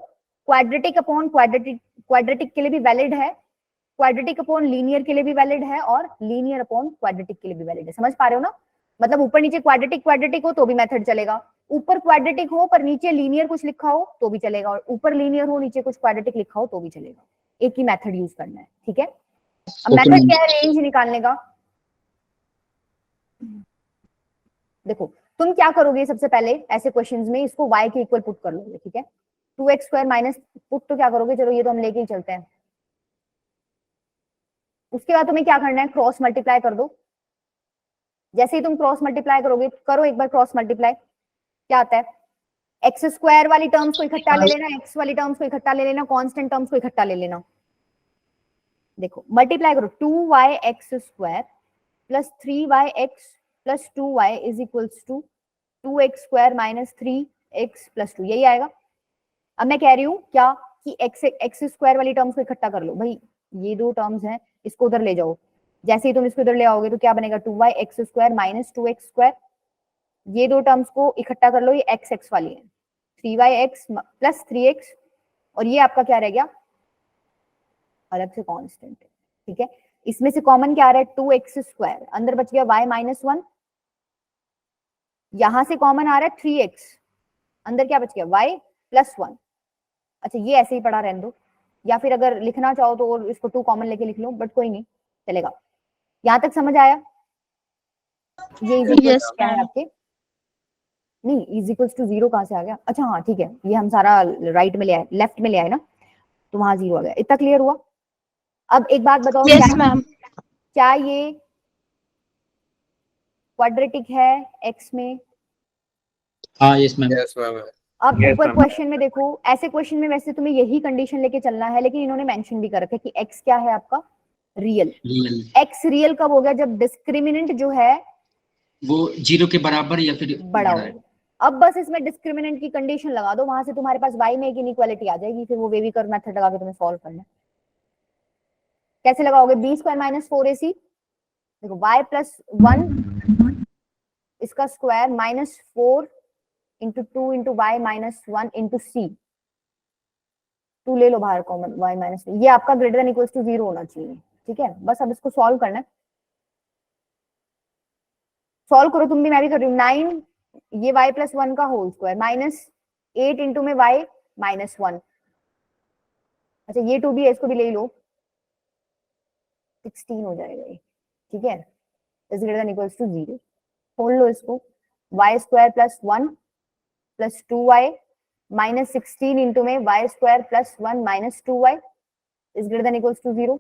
क्वाड्रेटिक अपॉन क्वाड्रेटिक के लिए भी वैलिड है, क्वाड्रेटिक अपॉन लीनियर के लिए भी वैलिड है, और लीनियर अपॉन क्वाड्रेटिक के लिए भी वैलिड है। समझ पा रहे हो ना? मतलब ऊपर नीचे क्वाड्रेटिक हो तो भी मेथड चलेगा, ऊपर क्वाड्रेटिक हो पर नीचे लीनियर कुछ लिखा हो तो भी चलेगा, और ऊपर लीनियर हो नीचे कुछ क्वाड्रेटिक लिखा हो तो भी चलेगा। एक ही मेथड यूज करना है। ठीक है, अब Okay, मेथड ma'am. क्या है रेंज निकालने का? देखो तुम क्या करोगे, सबसे पहले ऐसे क्वेश्चंस में इसको y के इक्वल पुट कर लोगे। ठीक है, 2x स्क्वायर माइनस पुट तो क्या करोगे, चलो ये तो हम लेके ही चलते हैं। उसके बाद तुम्हें क्या करना है? क्रॉस मल्टीप्लाई कर दो। जैसे ही तुम क्रॉस मल्टीप्लाई करोगे, करो एक बार क्रॉस मल्टीप्लाई, क्या आता है? एक्स स्क्वायर वाली टर्म्स को इकट्ठा ले लेना, एक्स वाली टर्म्स को इकट्ठा ले लेना, कांस्टेंट टर्म्स को इकट्ठा ले लेना। देखो मल्टीप्लाई करो, 2y(x square plus 3y(x plus 2y is equals to 2x square minus 3x plus 2, यही आएगा। अब मैं कह रही हूँ क्या कि एक्स स्क्वायर वाली टर्म्स को इकट्ठा कर लो। भाई ये दो टर्म्स हैं, इसको उधर ले जाओ। जैसे ही तुम इसको उधर ले आओगे तो क्या बनेगा? 2y(x square minus 2x square. ये दो टर्म्स को इकट्ठा कर लो, ये एक्स एक्स वाली है, 3y(x प्लस 3x, और ये आपका क्या रह गया? अलग से कांस्टेंट है। ठीक है, इसमें से कॉमन क्या आ रहा है? 2x स्क्वायर, अंदर बच गया y माइनस 1, यहां से कॉमन आ रहा है 3x, अंदर क्या बच गया? y plus 1। अच्छा, ये ऐसे ही पड़ा रहने दो, या फिर अगर लिखना चाहो तो और इसको 2 कॉमन लेके लिख लो, बट कोई नहीं चलेगा। यहाँ तक समझ आया? ये इज इक्वल Yes, क्या है ma'am. आपके? नहीं, इज इक्वल टू 0 कहाँ से आ गया? अच्छा हाँ ठीक है, ये हम सारा राइट में ले आए, लेफ्ट में ले आए ना, तो वहां 0 आ गया। इतना क्लियर हुआ? अब एक बात बताओ, Yes, ma'am. क्या ये क्वाड्रेटिक है x में? हाँ यस मैम। Yes ma'am. अब Yes, ऊपर ma'am. क्वेश्चन में देखो, ऐसे क्वेश्चन में वैसे तुम्हें यही कंडीशन लेके चलना है, लेकिन इन्होंने मेंशन भी कर रखा है कि x क्या है आपका? रियल। रियल x रियल कब हो गया? जब डिस्क्रिमिनेंट जो है वो 0 के बराबर या फिर बड़ा हो। अब बस इसमें डिस्क्रिमिनेंट की कंडीशन लगा दो, वहां से तुम्हारे पास y में एक इनइक्वालिटी आ जाएगी, फिर वो वेविकर मेथड लगा के तुम्हें सॉल्व करना है। कैसे लगाओगे? b स्क्वायर माइनस 4ac, देखो y प्लस 1 इसका square minus 4 into 2 into y minus 1 into c, 2 ले लो बाहर कॉमन, y माइनस, ये आपका ग्रेटर देन इक्वल्स टू 0 होना चाहिए। ठीक है, बस अब इसको सॉल्व करना है। सॉल्व करो तुम भी, मैं भी कर रही हूँ। 9 ये y प्लस 1 का होल स्क्वायर माइनस 8 इंटू में y माइनस 1, अच्छा ये 2 भी है, इसको भी ले ही लो, 16 हो जाएगा ये। ठीक है, is greater than equals to 0, खोल लो इसको, y square plus 1 plus 2y minus 16 into में y square plus 1 minus 2y is greater than equals to 0।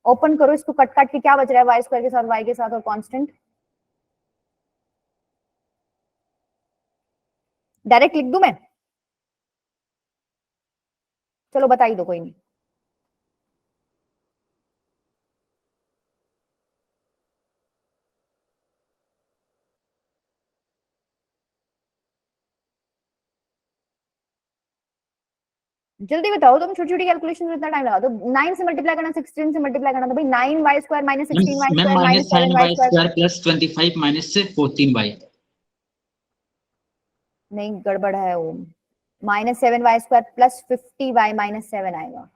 Open करो इसको, कट काट के क्या बच रहा है? y स्क्वायर के साथ y के साथ और कांस्टेंट, डायरेक्ट लिख दूं मैं? चलो बता ही दो, कोई नहीं। जल्दी बताओ, तुम छोटी छोटी कैलकुलेशन में इतना टाइम लगा दो। 9 से मल्टीप्लाई करना, 16 से मल्टीप्लाई करना, तो भाई 9y square minus 16y ma'am square minus minus 9y 7y square, square plus 25 minus 14y। नहीं गड़बड़ है वो, minus 7y square plus 50y minus 7 आएगा,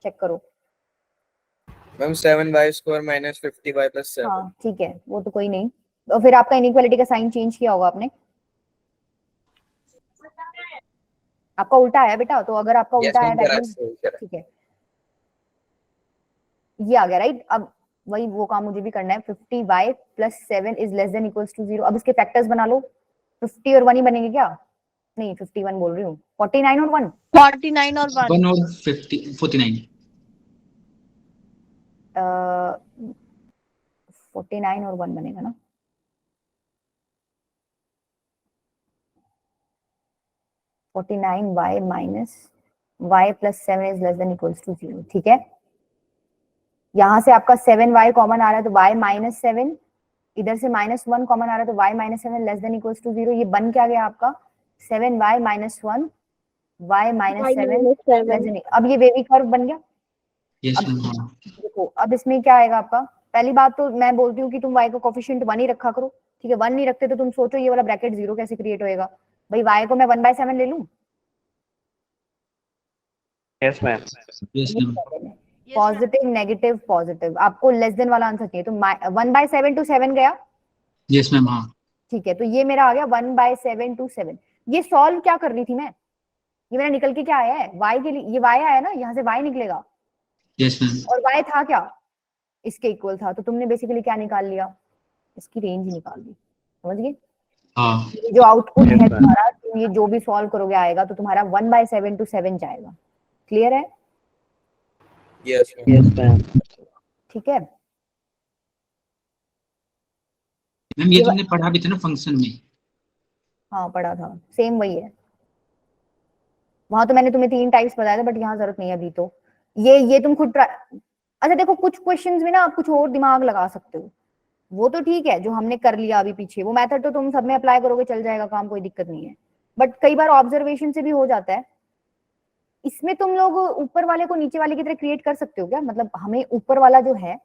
चेक करो। Ma'am 7y square minus 50y plus 7। हाँ ठीक है, वो तो कोई नहीं, तो फिर आपका इनइक्वालिटी का साइन चेंज किया होगा आपने, आपका उल्टा है बेटा, तो अगर आपका उल्टा है दैट मींस, ठीक है ये आ गया राइट। अब वही वो काम मुझे भी करना है, 50y plus 7 is less than equals to 0। अब इसके फैक्टर्स बना लो, 50 और 1 ही बनेंगे क्या? नहीं 51 बोल रही हूँ, 49 और 1, 49 और 1. 1 और 49। 49 और 1 बनेगा ना, y minus y plus 7 is less than equals to 0। ठीक है, यहां से आपका 7y कॉमन आ रहा है तो y माइनस 7, इधर से माइनस 1 कॉमन आ रहा है तो y minus 7 less than equals to 0। ये बन क्या गया आपका? 7y minus 1 y minus 7 less than, अब ये वेवी कर्व बन गया। यस अब मैम। देखो, अब इसमें क्या आएगा आपका? पहली बात तो मैं बोलती हूँ कि तुम y का कोफिशिएंट 1 ही रखा करो, ठीक है? 1 नहीं रखते तो तुम सोचो ये वाला ब्रैकेट 0 कैसे क्रिएट होएगा? भाई y को मैं 1/7 ले लूं, Yes, ma'am. Yes ma'am. Yes, ma'am. Positive negative positive, आपको लेस देन वाला आंसर चाहिए, तो 1/7 टू 7 गया, यस मैम। हाँ ठीक है, तो ये मेरा आ गया 1/7 टू 7। ये सॉल्व क्या कर रही थी मैं? ये मेरा निकल के क्या आया है? y के लिए, ये y आया ना, यहाँ से y निकलेगा, यस मैम। और y था क्या? इसके इक्वल था, तो तुमने बेसिकली क्या निकाल लिया? इसकी रेंज ही निकाल दी, समझ गए? हाँ ये जो आउटपुट Yes, है ma'am. तुम्हारा, तुम ये जो भी सॉल्व करोगे आएगा, तो तुम्हारा 1/7 टू 7 जाएगा। क्लियर है? Yes Yes, ma'am. ठीक है, मैम ये तुमने पढ़ा भी था ना फंक्शन में। हाँ पढ़ा था, सेम वही है। वहां तो मैंने तुम्हें 3 टाइप्स बताया था, बट यहाँ जरूरत नहीं है अभी तो। ये तुम खुद अच्छा देखो, कुछ क्वेश्चंस में ना आप कुछ और दिमाग लगा सकते हो, वो तो ठीक है, जो हमने कर लिया अभी पीछे, वो मेथड तो तुम सब में अप्लाई करोगे, चल जाएगा काम, कोई दिक्कत नहीं है। बट कई बार ऑब्जर्वेशन से भी हो जाता है। इसमें तुम लोग ऊपर वाले को नीचे वाले की तरह क्रिएट कर सकते हो क्या? मतलब हमें ऊपर वाला जो है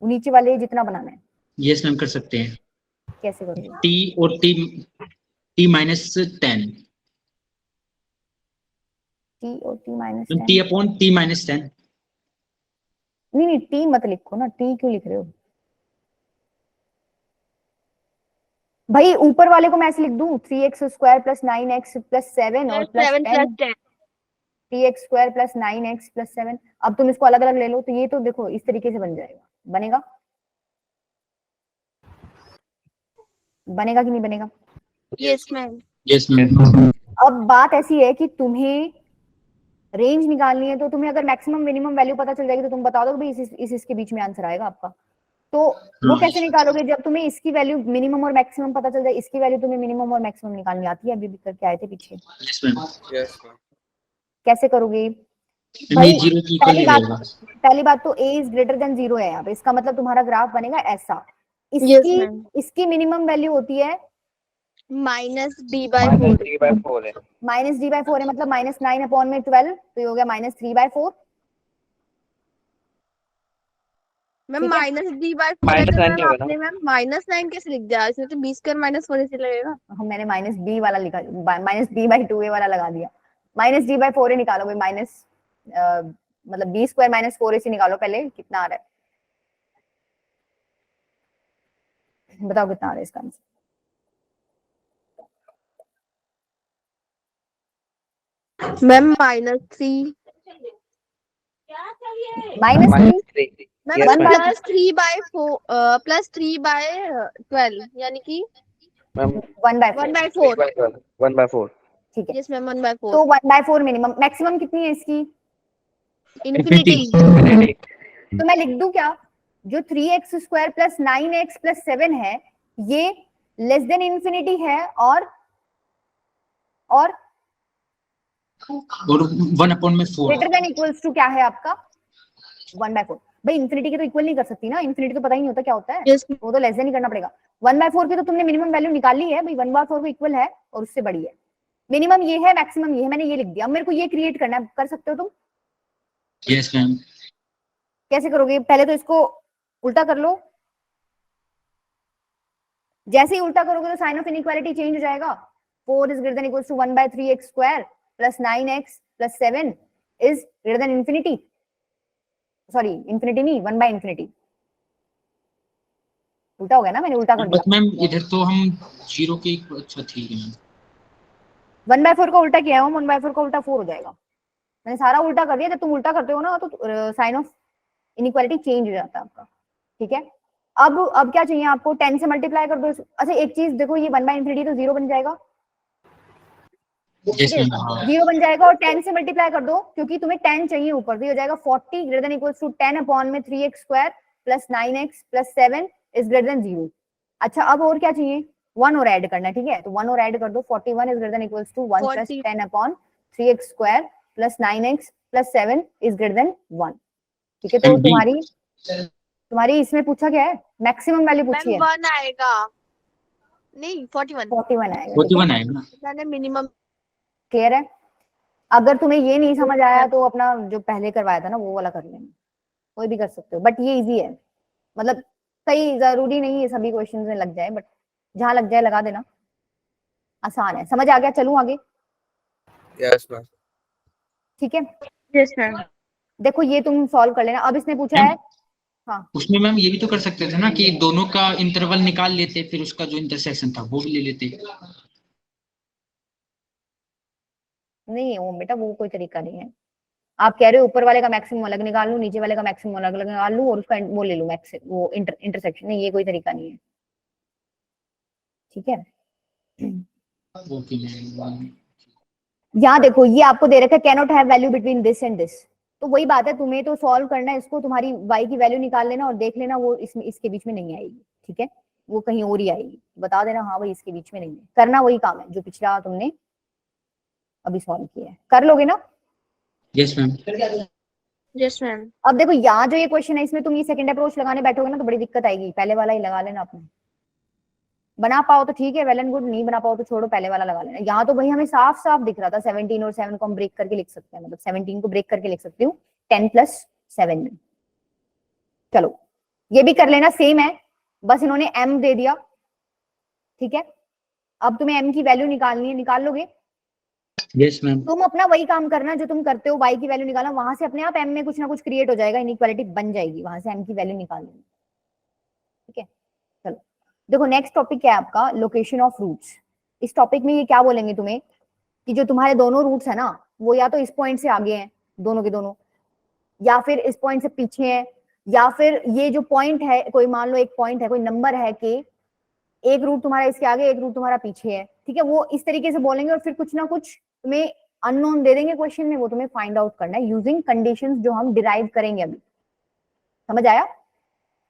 वो नीचे वाले जितना बनाना है, यस मैम कर सकते हैं। कैसे करोगे? t और t माइनस 10, t और t minus t upon t minus 10। नहीं नहीं, t मत लिखो ना, t क्यों लिख रहे हो भाई? ऊपर वाले को मैं ऐसे लिख दूं, 3x square plus 9x plus 7 और plus 7 10, plus 10. 3x² plus 9x plus 7। अब तुम इसको अलग अलग ले लो, तो ये तो देखो इस तरीके से बन जाएगा, बनेगा बनेगा कि नहीं बनेगा? Yes ma'am. Yes ma'am. अब बात ऐसी है कि तुम्हें रेंज निकालनी है, तो तुम्हें अगर मैक्सिमम मिनिमम वैल्यू पता चल जाएगी तो तुम बता दो भाई इसके बीच में आंसर आएगा आपका। तो वो हाँ। कैसे निकालोगे? जब तुम्हें इसकी वैल्यू मिनिमम और मैक्सिमम पता चल जाए, इसकी वैल्यू तुम्हें मिनिमम और मैक्सिमम निकालनी आती है, अभी भी करके आए थे पीछे। Yes ma'am. Yes, ma'am. कैसे करोगे मैम भाई? ये 0 के इक्वल पहली नहीं बात रहेगा। पहली बात तो a इज ग्रेटर देन 0 है यहाँ पे, इसका मतलब तुम्हारा ग्राफ बनेगा ऐसा। Yes, इसकी ma'am. इसकी मिनिमम वैल्यू होती है -d/4। -3/4 है। -d/4 है, मतलब -9/12, तो ये हो गया -3/4। मैम ठीक है? -d/4 है, -9 तो मैम नहीं होगा ना? आपने मैम -9 कैसे लिख दिया? इसमें तो b² - 4 ऐसे लगेगा। मैंने -b वाला लिखा, -d/2a वाला लगा दिया। -d/4 ही निकालो भाई, मतलब b² - 4ac निकालो पहले, कितना आ रहा है बताओ, कितना आ रहा है इसका answer? Ma'am -3। -3 -3 ma'am Yes, ma'am. +3/12 यानी कि मैम 1/4। 1/4। 1/4 ठीक है, यस मैम 1/4। तो 1/4 मिनिमम, मैक्सिमम कितनी है इसकी? इन्फिनिटी। तो मैं लिख दूं क्या? जो 3x² प्लस 9x प्लस 7 है, ये लेस देन इंफिनिटी है, और 1/4। ग्रेटर देन इक्वल्स टू क्या है आपका? 1/4। भाई इंफिनिटी के तो इक्वल नहीं कर सकती ना, इंफिनिटी तो पता ही नहीं होता क्या होता है, यस वो तो लेस देन ही करना पड़ेगा। 1/4 की तो तुमने मिनिमम वैल्यू निकाली है भाई, 1/4 को इक्वल है और उससे बड़ी है। मिनिमम ये है, मैक्सिमम ये है, मैंने ये लिख दिया। अब मेरे को ये क्रिएट करना है, कर सकते हो तुम? Yes ma'am. कैसे करोगे? पहले तो इसको उल्टा कर लो। जैसे ही उल्टा करोगे तो साइन ऑफ इनइक्वालिटी चेंज हो जाएगा। 4 is greater than equals to 1/3x² plus 9x plus 7 is greater than infinity. Sorry, infinity नहीं, 1/∞। उल्टा हो गया ना, मैंने उल्टा कर बट दिया। मैम इधर तो हम 0 के इक्वल, अच्छा ठीक है मैम। 1/4 का उल्टा किया है, 1/4 का उल्टा 4 हो जाएगा। मैंने सारा उल्टा कर दिया। जब तुम उल्टा करते हो ना, तो साइन ऑफ इनइक्वालिटी चेंज हो जाता है आपका। ठीक है? अब क्या चाहिए आपको? 10 से मल्टीप्लाई कर दो। अच्छा एक चीज देखो, ये 1/∞ तो 0 बन जाएगा। Yes ma'am. हाँ 0 बन जाएगा, और 10 से मल्टीप्लाई कर दो, क्योंकि तुम्हें 10 चाहिए ऊपर, तो ये हो जाएगा 40 greater than equals to 10/3x² plus 9x plus 7 is greater than 0। अच्छा अब और क्या चाहिए? 1 और ऐड करना है। ठीक है, तो 1 और ऐड कर दो। 41 is greater than equals to 1 plus 40। 10/3x² plus 9x plus 7 is greater than 1। ठीक है, तो मैम बी तुम्हारी इसमें पूछा क्या है? मैक्सिमम वैल्यू पूछी मैम है, 1 आएगा, नहीं 41। 41 आएगा। 41 आएगा ना। मैंने मिनिमम। क्लियर है? अगर तुम्हें ये नहीं समझ आया तो अपना जो पहले करवाया था ना वो वाला कर लेना, कोई भी कर सकते हो, बट ये इजी है। मतलब कई जरूरी नहीं है सभी क्वेश्चंस में लग जाए, बट जहां लग जाए लगा देना, आसान है। समझ आ गया? चलूं आगे? Yes, ma'am. ठीक है, यस मैम। देखो ये तुम सॉल्व कर लेना। अब इसने पूछा है, हाँ उसमें मैम ये भी तो कर सकते थे ना कि दोनों का इंटरवल निकाल लेते, फिर उसका जो इंटरसेक्शन था वो भी ले लेते। नहीं वो बेटा, वो कोई तरीका नहीं है। आप कह रहे हो ऊपर वाले का मैक्सिमम अलग निकाल लूं, नीचे वाले का मैक्सिमम अलग अलग निकाल लूं, और उसका वो ले लूं मैक्सिमम, वो इंटरसेक्शन। नहीं, ये कोई तरीका नहीं है। ठीक है? Okay ma'am. यहाँ देखो, ये आपको दे रखा है cannot have value between this and this. तो वही बात है, तुम्हें तो सॉल्व करना है इसको, तुम्हारी y की वैल्यू निकाल लेना और देख लेना वो इसमें इसके बीच में नहीं आएगी। ठीक है, वो कहीं और ही आएगी, बता देना हाँ भाई इसके बीच में नहीं है। करना वही काम है जो पिछला तुमने अभी सॉल्व किया है। कर लोगे ना? Yes ma'am. Yes ma'am. अब देखो यहाँ जो ये क्वेश्चन है, इसमें तुम ये सेकंड अप्रोच लगाने बैठोगे ना तो बड़ी दिक्कत आएगी। पहले वाला ही लगा लेना अपने, बना पाओ तो ठीक है, वेल एंड गुड, नहीं बना पाओ तो छोड़ो, पहले वाला लगा लेना। यहाँ तो भाई हमें साफ साफ दिख रहा था 17 और 7 को हम ब्रेक करके लिख सकते हैं, मतलब 17 को ब्रेक करके लिख सकती हूँ 10 + 7 में। चलो ये भी कर लेना, सेम है, बस इन्होंने m दे दिया। ठीक है, अब तुम्हें m की वैल्यू निकालनी है, निकाल लोगे? Yes ma'am. तुम अपना वही काम करना जो तुम करते हो, y की वैल्यू निकालना, वहां से अपने आप m में कुछ ना कुछ क्रिएट हो जाएगा, इनइक्वालिटी बन जाएगी, वहां से m की वैल्यू निकाल लेना। ठीक है, चलो देखो नेक्स्ट टॉपिक क्या है आपका? Location of roots. इस टॉपिक में ये क्या बोलेंगे तुम्हें कि जो तुम्हारे दोनों रूट्स है ना, वो या तो इस पॉइंट से आगे हैं दोनों के दोनों, या फिर इस पॉइंट से पीछे हैं, या फिर ये जो पॉइंट है, कोई मान लो एक पॉइंट है, कोई नंबर है कि एक रूट तुम्हारा इसके आगे एक रूट तुम्हारा पीछे है, ठीक है, वो इस तरीके से बोलेंगे और फिर कुछ ना कुछ तुम्हें अननोन दे देंगे क्वेश्चन में, वो तुम्हें फाइंड आउट करना है यूजिंग कंडीशंस जो हम डिराइव करेंगे अभी। समझ आया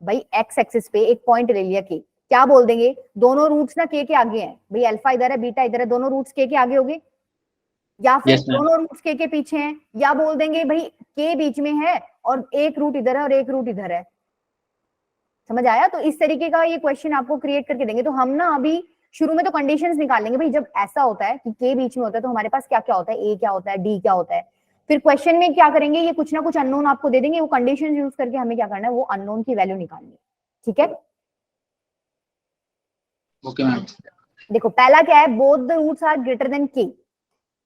भाई? एक्स एक्सिस पे एक पॉइंट ले लिया के, क्या बोल देंगे, दोनों रूट्स ना के आगे हैं भाई, अल्फा इधर है बीटा इधर है, दोनों रूट्स के आगे होंगे, या फिर Yes, ma'am. दोनों रूट्स के पीछे हैं, या बोल देंगे भाई के बीच में है और एक रूट इधर है और एक रूट इधर है। समझ आया? तो इस तरीके का ये क्वेश्चन आपको क्रिएट करके देंगे। तो हम ना अभी शुरू में तो कंडीशंस निकालेंगे भाई, जब ऐसा होता है कि के बीच में होता है तो हमारे पास क्या क्या होता है, ए क्या होता है, डी क्या होता है, फिर क्वेश्चन में क्या करेंगे, ये कुछ ना कुछ अननोन आपको दे देंगे, वो कंडीशंस यूज करके हमें क्या करना है, वो अननोन की वैल्यू निकालनी है। ठीक है, ओके मैम। देखो पहला क्या है, both the roots are greater than k.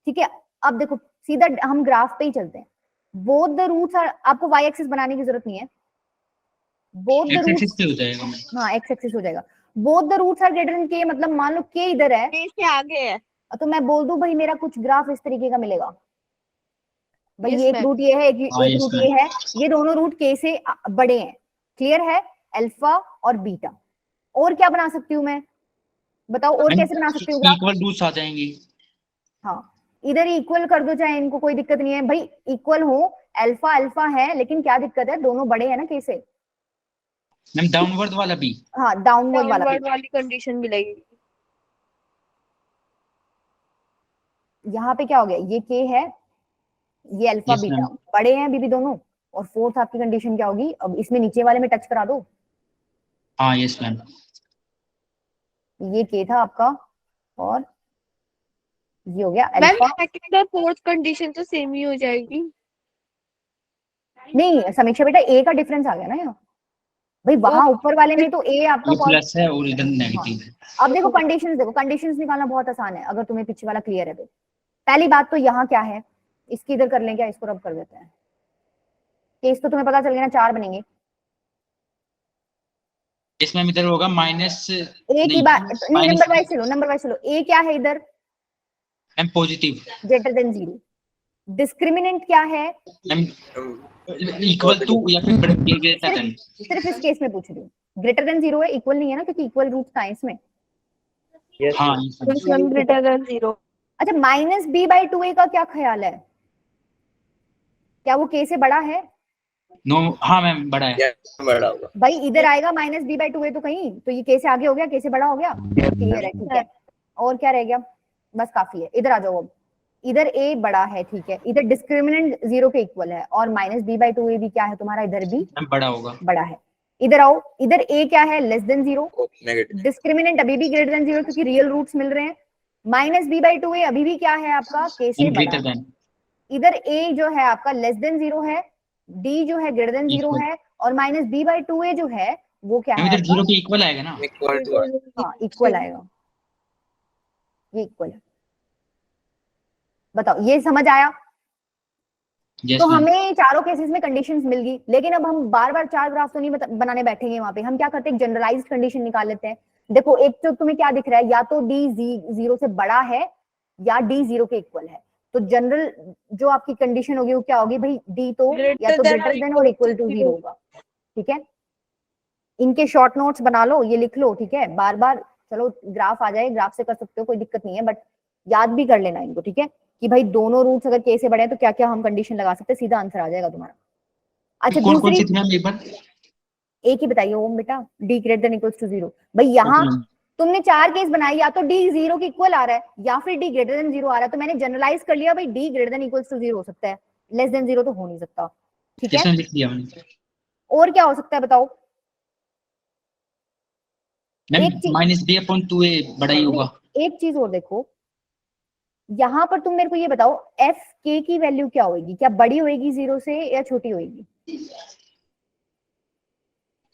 ठीक है, अब देखो सीधा हम ग्राफ पे ही चलते हैं। बोथ द रूट्स आर, आपको वाई एक्सिस बनाने की जरूरत नहीं है, both the x axis roots, पे हो जाएगा मैम। हाँ एक्स एक्सिस हो जाएगा। Both the roots are greater than k मतलब मान लो के इधर है के से आगे है। तो मैं बोल दूं भाई मेरा कुछ ग्राफ इस तरीके का मिलेगा भाई, Yes, ये एक ma'am. रूट ये है, एक हाँ, yes, रूट ma'am. ये है, ये दोनों रूट के से बड़े हैं। क्लियर है? अल्फा और बीटा। और क्या बना सकती हूँ मैं, बताओ और कैसे बना सकती हूँ ग्राफ? इक्वल रूट्स आ जाएंगे। हाँ, इधर इक्वल कर दो चाहे, इनको कोई दिक्कत नहीं है भाई, इक्वल हो, अल्फा अल्फा है, लेकिन क्या दिक्कत है, दोनों बड़े हैं ना के से। मैम डाउनवर्ड वाला भी। हाँ, डाउनवर्ड वाला डाउनवर्ड वाली कंडीशन भी लगेगी। यहाँ पे क्या हो गया, ये के है, ये अल्फा Yes, बीटा, ma'am. बड़े हैं अभी भी दोनों। और फोर्थ आपकी कंडीशन क्या होगी, अब इसमें नीचे वाले में टच करा दो, हाँ यस मैम। ये के था आपका और ये हो गया मैम अल्फा। सेकंड और फोर्थ कंडीशन तो सेम ही हो जाएगी। नहीं समीक्षा बेटा, ए का डिफरेंस आ गया ना यहाँ भाई, वहां ऊपर वाले में तो ए आपका ये प्लस है और इधर नेगेटिव है। अब देखो कंडीशंस, देखो कंडीशंस निकालना बहुत आसान है अगर तुम्हें पीछे वाला क्लियर है तो। पहली बात तो यहाँ क्या है, इसकी इधर कर लें क्या, इसको रब कर देते हैं, केस तो तुम्हें पता चल गया ना, 4 बनेंगे। इसमें इधर होगा माइनस। ए की बात नहीं, नंबर वाइज चलो, नंबर वाइज चलो। ए क्या है इधर, ma'am positive. Greater than 0। Discriminant क्या है, मैम इक्वल टू या फिर ग्रेटर देन। सिर्फ इस केस में पूछ रही हूँ, ग्रेटर देन 0 है, इक्वल नहीं है ना, क्योंकि इक्वल रूट था इसमें। Yes, हाँ ma'am. yes, ma'am. Greater than 0। अच्छा, माइनस बी बाई 2a का क्या ख्याल है, क्या वो के से बड़ा है? नो हाँ मैम बड़ा है। Yeah, बड़ा होगा। भाई इधर आएगा माइनस बी बाई 2a तो कहीं, तो ये के से आगे हो गया, के से बड़ा हो गया। क्लियर है, ठीक है। और क्या रह गया, बस काफी है। इधर आ जाओ, अब इधर a बड़ा है, ठीक है, इधर डिस्क्रिमिनेंट 0 के इक्वल है, और माइनस बी बाई 2a भी क्या है तुम्हारा, इधर भी मैम बड़ा होगा। बड़ा है। इधर आओ, इधर a क्या है, less than 0, Oh, negative. Discriminant अभी भी ग्रेटर देन 0 क्योंकि रियल रूट्स मिल रहे हैं। माइनस बी बाई 2a अभी भी क्या है आपका, के से मैम बड़ा ग्रेटर है। देन। इधर a जो है आपका लेस देन 0 है, d जो है ग्रेटर देन 0 Equal. है, और माइनस b बाई 2a जो है वो क्या मैम है इधर 0 के इक्वल आएगा ना। Equal to R. हाँ इक्वल आएगा, ये इक्वल है। बताओ ये समझ आया? यस तो मैम। हमें चारों केसेस में कंडीशंस मिल गई, लेकिन अब हम बार बार 4 ग्राफ तो नहीं बनाने बैठेंगे वहां पे। हम क्या करते हैं, जनरलाइज्ड कंडीशन निकाल लेते हैं। देखो एक तो तुम्हें क्या दिख रहा है, या तो d 0 से बड़ा है या d 0 के इक्वल है। तो जनरल जो आपकी कंडीशन होगी वो क्या होगी भाई, d तो या तो ग्रेटर देन और इक्वल टू 0 होगा। ठीक है, इनके शॉर्ट नोट्स बना लो, ये लिख लो, ठीक है। बार बार चलो ग्राफ आ जाए, ग्राफ से कर सकते हो, कोई दिक्कत नहीं है, बट याद भी कर लेना इनको, ठीक है, कि भाई दोनों रूट्स अगर के से बड़े हैं तो क्या क्या हम कंडीशन लगा सकते हैं, सीधा आंसर आ जाएगा तुम्हारा। अच्छा कौन कौन सी दूसरी थी मैम एक बार? एक ही बताइए ओम बेटा, d greater than equals to 0। भाई यहाँ तुमने 4 केस बनाए, या तो डी 0 के इक्वल आ रहा है या फिर डी ग्रेटर देन 0 आ रहा है, तो मैंने जनरलाइज कर लिया भाई d greater than equals to 0 हो सकता है, लेस देन 0 तो हो नहीं सकता। ठीक है, इसमें लिख दिया मैंने। और क्या हो सकता है बताओ? मैम एक चीज- माइनस बी अपॉन 2a बड़ा ही होगा। एक चीज और देखो, यहाँ पर तुम मेरे को ये बताओ, एफ के की वैल्यू क्या होगी, क्या बड़ी होगी 0 से या छोटी होगी?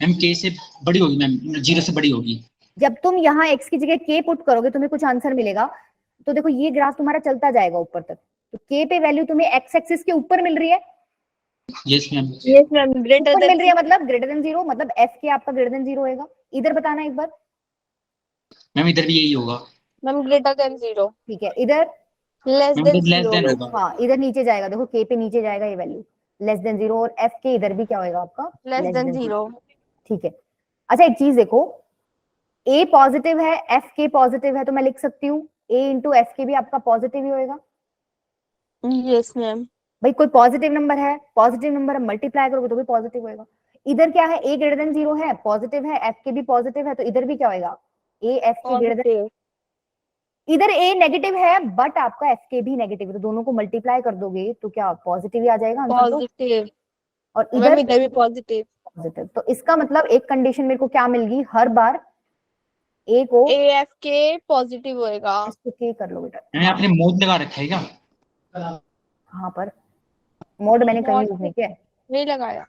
मैम के से बड़ी होगी मैम, 0 से बड़ी होगी। जब तुम यहाँ x की जगह k पुट करोगे तुम्हें कुछ आंसर मिलेगा। तो देखो ये ग्राफ तुम्हारा चलता जाएगा ऊपर तक, तो k पे वैल्यू तुम्हें x एक्सिस के ऊपर मिल रही है। Yes ma'am. Yes ma'am, greater ऊपर मिल देन रही है मतलब ग्रेटर देन 0, मतलब f के आपका ग्रेटर देन 0 होएगा। इधर बताना एक बार। मैम इधर भी यही होगा। Ma'am greater than 0। ठीक है, इधर लेस मैम देन तो लेस 0। देन होगा। हाँ इधर नीचे जाएगा, देखो के पे नीचे जाएगा ये वैल्यू लेस देन 0, और एफ के इधर भी क्या होएगा आपका लेस देन 0। 0। ठीक है। अच्छा एक चीज देखो, ए पॉजिटिव है एफ के पॉजिटिव है, तो मैं लिख सकती हूँ ए इंटू एफ के भी आपका पॉजिटिव ही होएगा। Yes ma'am. भाई कोई पॉजिटिव नंबर है, पॉजिटिव नंबर मल्टीप्लाई करोगे तो भी पॉजिटिव होएगा। इधर क्या है, ए ग्रेटर देन 0 है, पॉजिटिव है, एफ के भी पॉजिटिव है, तो इधर भी क्या होएगा A F k greater then. Positive. इधर ए नेगेटिव है बट आपका एफ के भी नेगेटिव है, तो दोनों को मल्टीप्लाई कर दोगे तो क्या पॉजिटिव ही आ जाएगा आंसर। तो पॉजिटिव और मैम, इधर इधर भी पॉजिटिव। पॉजिटिव, तो इसका मतलब एक कंडीशन मेरे को क्या मिल गई, हर बार ए को ए एफ के पॉजिटिव होएगा। इसको के कर लो बेटा। मैंने आपने मोड लगा रखा है क्या? हाँ पर मोड मैंने कहीं यूज नहीं किया है। नहीं लगाया।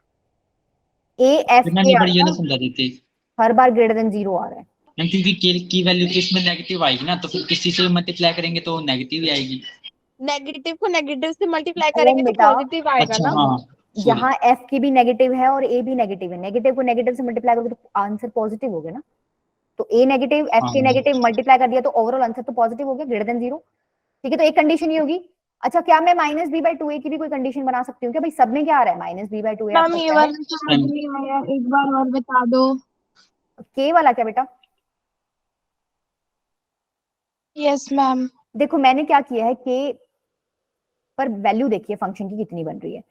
ए एफ तो मैम के एक बार ये ना आपका समझा देते हर बार ग्रेटर देन 0 आ रहा है। मैम, क्योंकि के की वैल्यू तो इसमें नेगेटिव आएगी ना, तो फिर किसी से मल्टीप्लाई करेंगे तो नेगेटिव ही आएगी। नेगेटिव को नेगेटिव से मल्टीप्लाई ओम करेंगे तो बेटा, पॉजिटिव आएगा अच्छा ना। हाँ सॉरी। यहाँ एफ की भी नेगेटिव है और ए भी नेगेटिव है, नेगेटिव को नेगेटिव से मल्टीप्लाई करोगे तो आंसर पॉजिटिव हो गया ना। तो ए नेगेटिव एफ हाँ के नेगेटिव मल्टीप्लाई कर दिया तो ओवरऑल आंसर तो पॉजिटिव हो गया ग्रेटर देन 0। ठीक है, तो एक कंडीशन ये होगी। अच्छा क्या मैं माइनस बी बाई टू ए की भी कोई कंडीशन बना सकती हूँ क्या? भाई सब में क्या आ रहा है minus B by two a ma'am आपका ये क्या है? वाला समझ नहीं आया, एक बार और बता दो। के वाला क्या बेटा? Yes ma'am. देखो मैंने क्या किया है, के पर वैल्यू देखिए फंक्शन की कितनी बन रही है।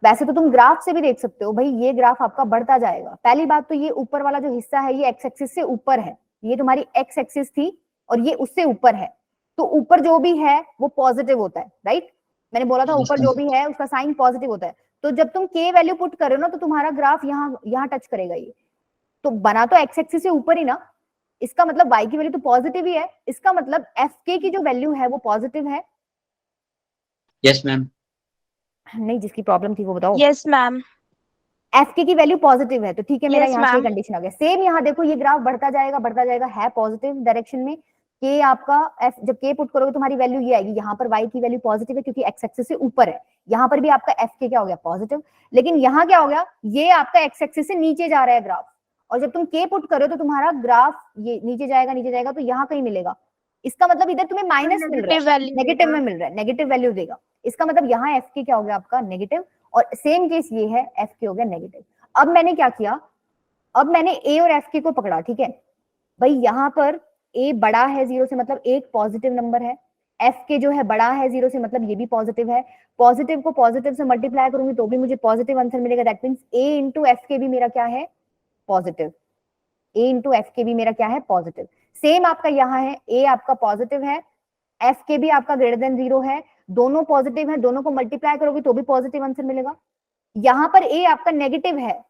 वैसे तो तुम ग्राफ से भी देख सकते हो, भाई ये ग्राफ आपका बढ़ता जाएगा। पहली बात तो ये ऊपर वाला जो हिस्सा है ये एक्स एक्सिस से ऊपर है, ये तुम्हारी एक्स एक्सिस थी और ये उससे ऊपर है, तो ऊपर जो भी है वो पॉजिटिव होता है, राइट? मैंने बोला था ऊपर जो भी है उसका साइन पॉजिटिव होता है। तो जब तुम के वैल्यू पुट करो ना तो तुम्हारा ग्राफ यहाँ टच करेगा, ये तो बना तो एक्स एक्सिस से ऊपर ही ना, इसका मतलब वाई की वैल्यू तो पॉजिटिव ही है, इसका मतलब एफ के की जो वैल्यू है वो पॉजिटिव है। Yes ma'am. नहीं जिसकी प्रॉब्लम थी वो बताओ। Yes ma'am. एफ के की वैल्यू पॉजिटिव है, तो ठीक है मेरा Yes, यहाँ से ma'am. कंडीशन आ गया। सेम यहाँ देखो ये ग्राफ बढ़ता जाएगा है पॉजिटिव डायरेक्शन में। के आपका एफ जब के पुट करोगे तुम्हारी वैल्यू ये आएगी, यहाँ पर वाई की वैल्यू पॉजिटिव है क्योंकि एक्स एक्सिस से ऊपर है। यहाँ पर भी आपका एफ के क्या हो गया पॉजिटिव, लेकिन यहाँ क्या हो गया, ये आपका एक्स एक्सिस से नीचे जा रहा है ग्राफ, और जब तुम के पुट करो तो तुम्हारा ग्राफ ये नीचे जाएगा तो यहाँ कहीं मिलेगा। इसका मतलब इधर तुम्हें माइनस मिल रहा है, नेगेटिव में मिल रहा है, नेगेटिव वैल्यू देगा। इसका मतलब यहाँ एफ के क्या हो गया आपका नेगेटिव, और सेम केस ये है एफ के हो गया नेगेटिव। अब मैंने क्या किया, अब मैंने ए और एफ के को पकड़ा, ठीक है भाई। यहाँ पर ए बड़ा है 0 से मतलब एक पॉजिटिव नंबर है, एफ के जो है बड़ा है 0 से मतलब ये भी पॉजिटिव है। पॉजिटिव को पॉजिटिव से मल्टीप्लाई करूंगी तो भी मुझे पॉजिटिव आंसर मिलेगा, that means A into f के भी मेरा क्या है पॉजिटिव, ए इंटू एफ के भी मेरा क्या है पॉजिटिव। सेम आपका यहाँ है, ए आपका पॉजिटिव है, एफ के भी आपका ग्रेटर देन 0 है, दोनों पॉजिटिव है, दोनों को मल्टीप्लाई करोगे तो भी पॉजिटिव आंसर मिलेगा। यहाँ पर ए आपका नेगेटिव है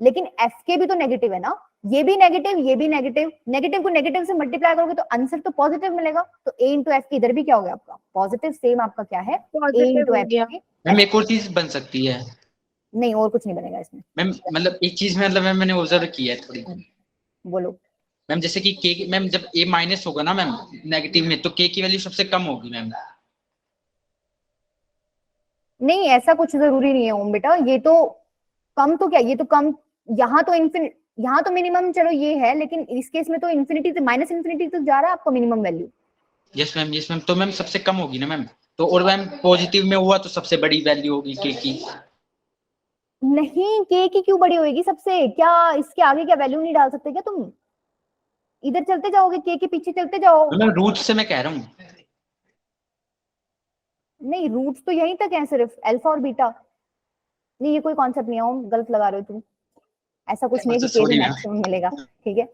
लेकिन एफ के भी तो नेगेटिव है ना, ये भी नेगेटिव ये भी नेगेटिव, नेगेटिव को नेगेटिव से मल्टीप्लाई करोगे तो आंसर तो पॉजिटिव मिलेगा। तो ए इंटू एफ के इधर भी क्या हो गया आपका पॉजिटिव, सेम आपका क्या है ए इंटू एफ के। मैम एक और चीज बन सकती है। नहीं और कुछ नहीं बनेगा इसमें। मैम मतलब एक चीज में मतलब मैंने ऑब्जर्व किया है थोड़ी। बोलो। मैम जैसे कि के मैम जब ए माइनस होगा ना मैम नेगेटिव में, तो के की वैल्यू सबसे कम होगी मैम। नहीं ऐसा कुछ जरूरी नहीं है ओम बेटा, ये तो कम तो क्या, ये तो कम, यहाँ तो इन्फिनिट, यहाँ तो मिनिमम चलो ये है, लेकिन इस केस में तो इन्फिनिटी से माइनस इन्फिनिटी तक जा रहा है आपका मिनिमम वैल्यू। यस मैम तो मैम सबसे कम होगी ना मैम, तो और मैम पॉजिटिव में हुआ तो सबसे बड़ी वैल्यू होगी के की। नहीं के की क्यों बड़ी होगी सबसे, क्या इसके आगे क्या वैल्यू नहीं डाल सकते क्या तुम? इधर चलते जाओगे के पीछे चलते जाओ। मैम रूट से मैं कह रहा हूँ। नहीं रूट्स तो यहीं तक है सिर्फ अल्फा और बीटा। नहीं ये कोई कॉन्सेप्ट नहीं है ओम, गलत लगा रहे हो तुम, ऐसा कुछ नहीं है कि के भी मैक्सिमम मिलेगा, ठीक है।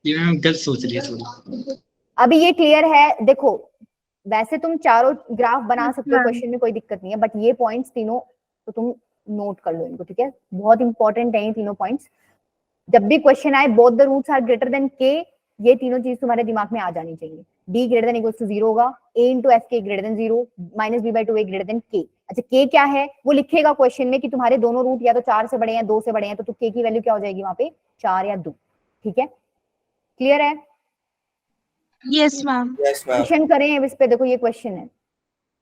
ये मैम गलत सोच रही है थोड़ी। अभी ये क्लियर है, देखो वैसे तुम चारों ग्राफ बना सकते हो क्वेश्चन में, कोई दिक्कत नहीं है, बट ये पॉइंट्स तीनों तो तुम नोट कर लो इनको, ठीक है, बहुत इंपॉर्टेंट है ये तीनों पॉइंट्स। जब भी क्वेश्चन आए both the roots are greater than k, ये तीनों चीज तुम्हारे दिमाग में आ जानी चाहिए। d greater than equals to 0 होगा, a into f k greater than 0, minus b by 2 a greater than k। अच्छा k क्या है वो लिखेगा क्वेश्चन में कि तुम्हारे दोनों रूट या तो 4 से बड़े हैं 2 से बड़े हैं, तो k की वैल्यू क्या हो जाएगी वहां पे 4 या 2, ठीक है, क्लियर है? Yes ma'am. Yes, ma'am. Question करें अब इस पे, देखो ये क्वेश्चन है,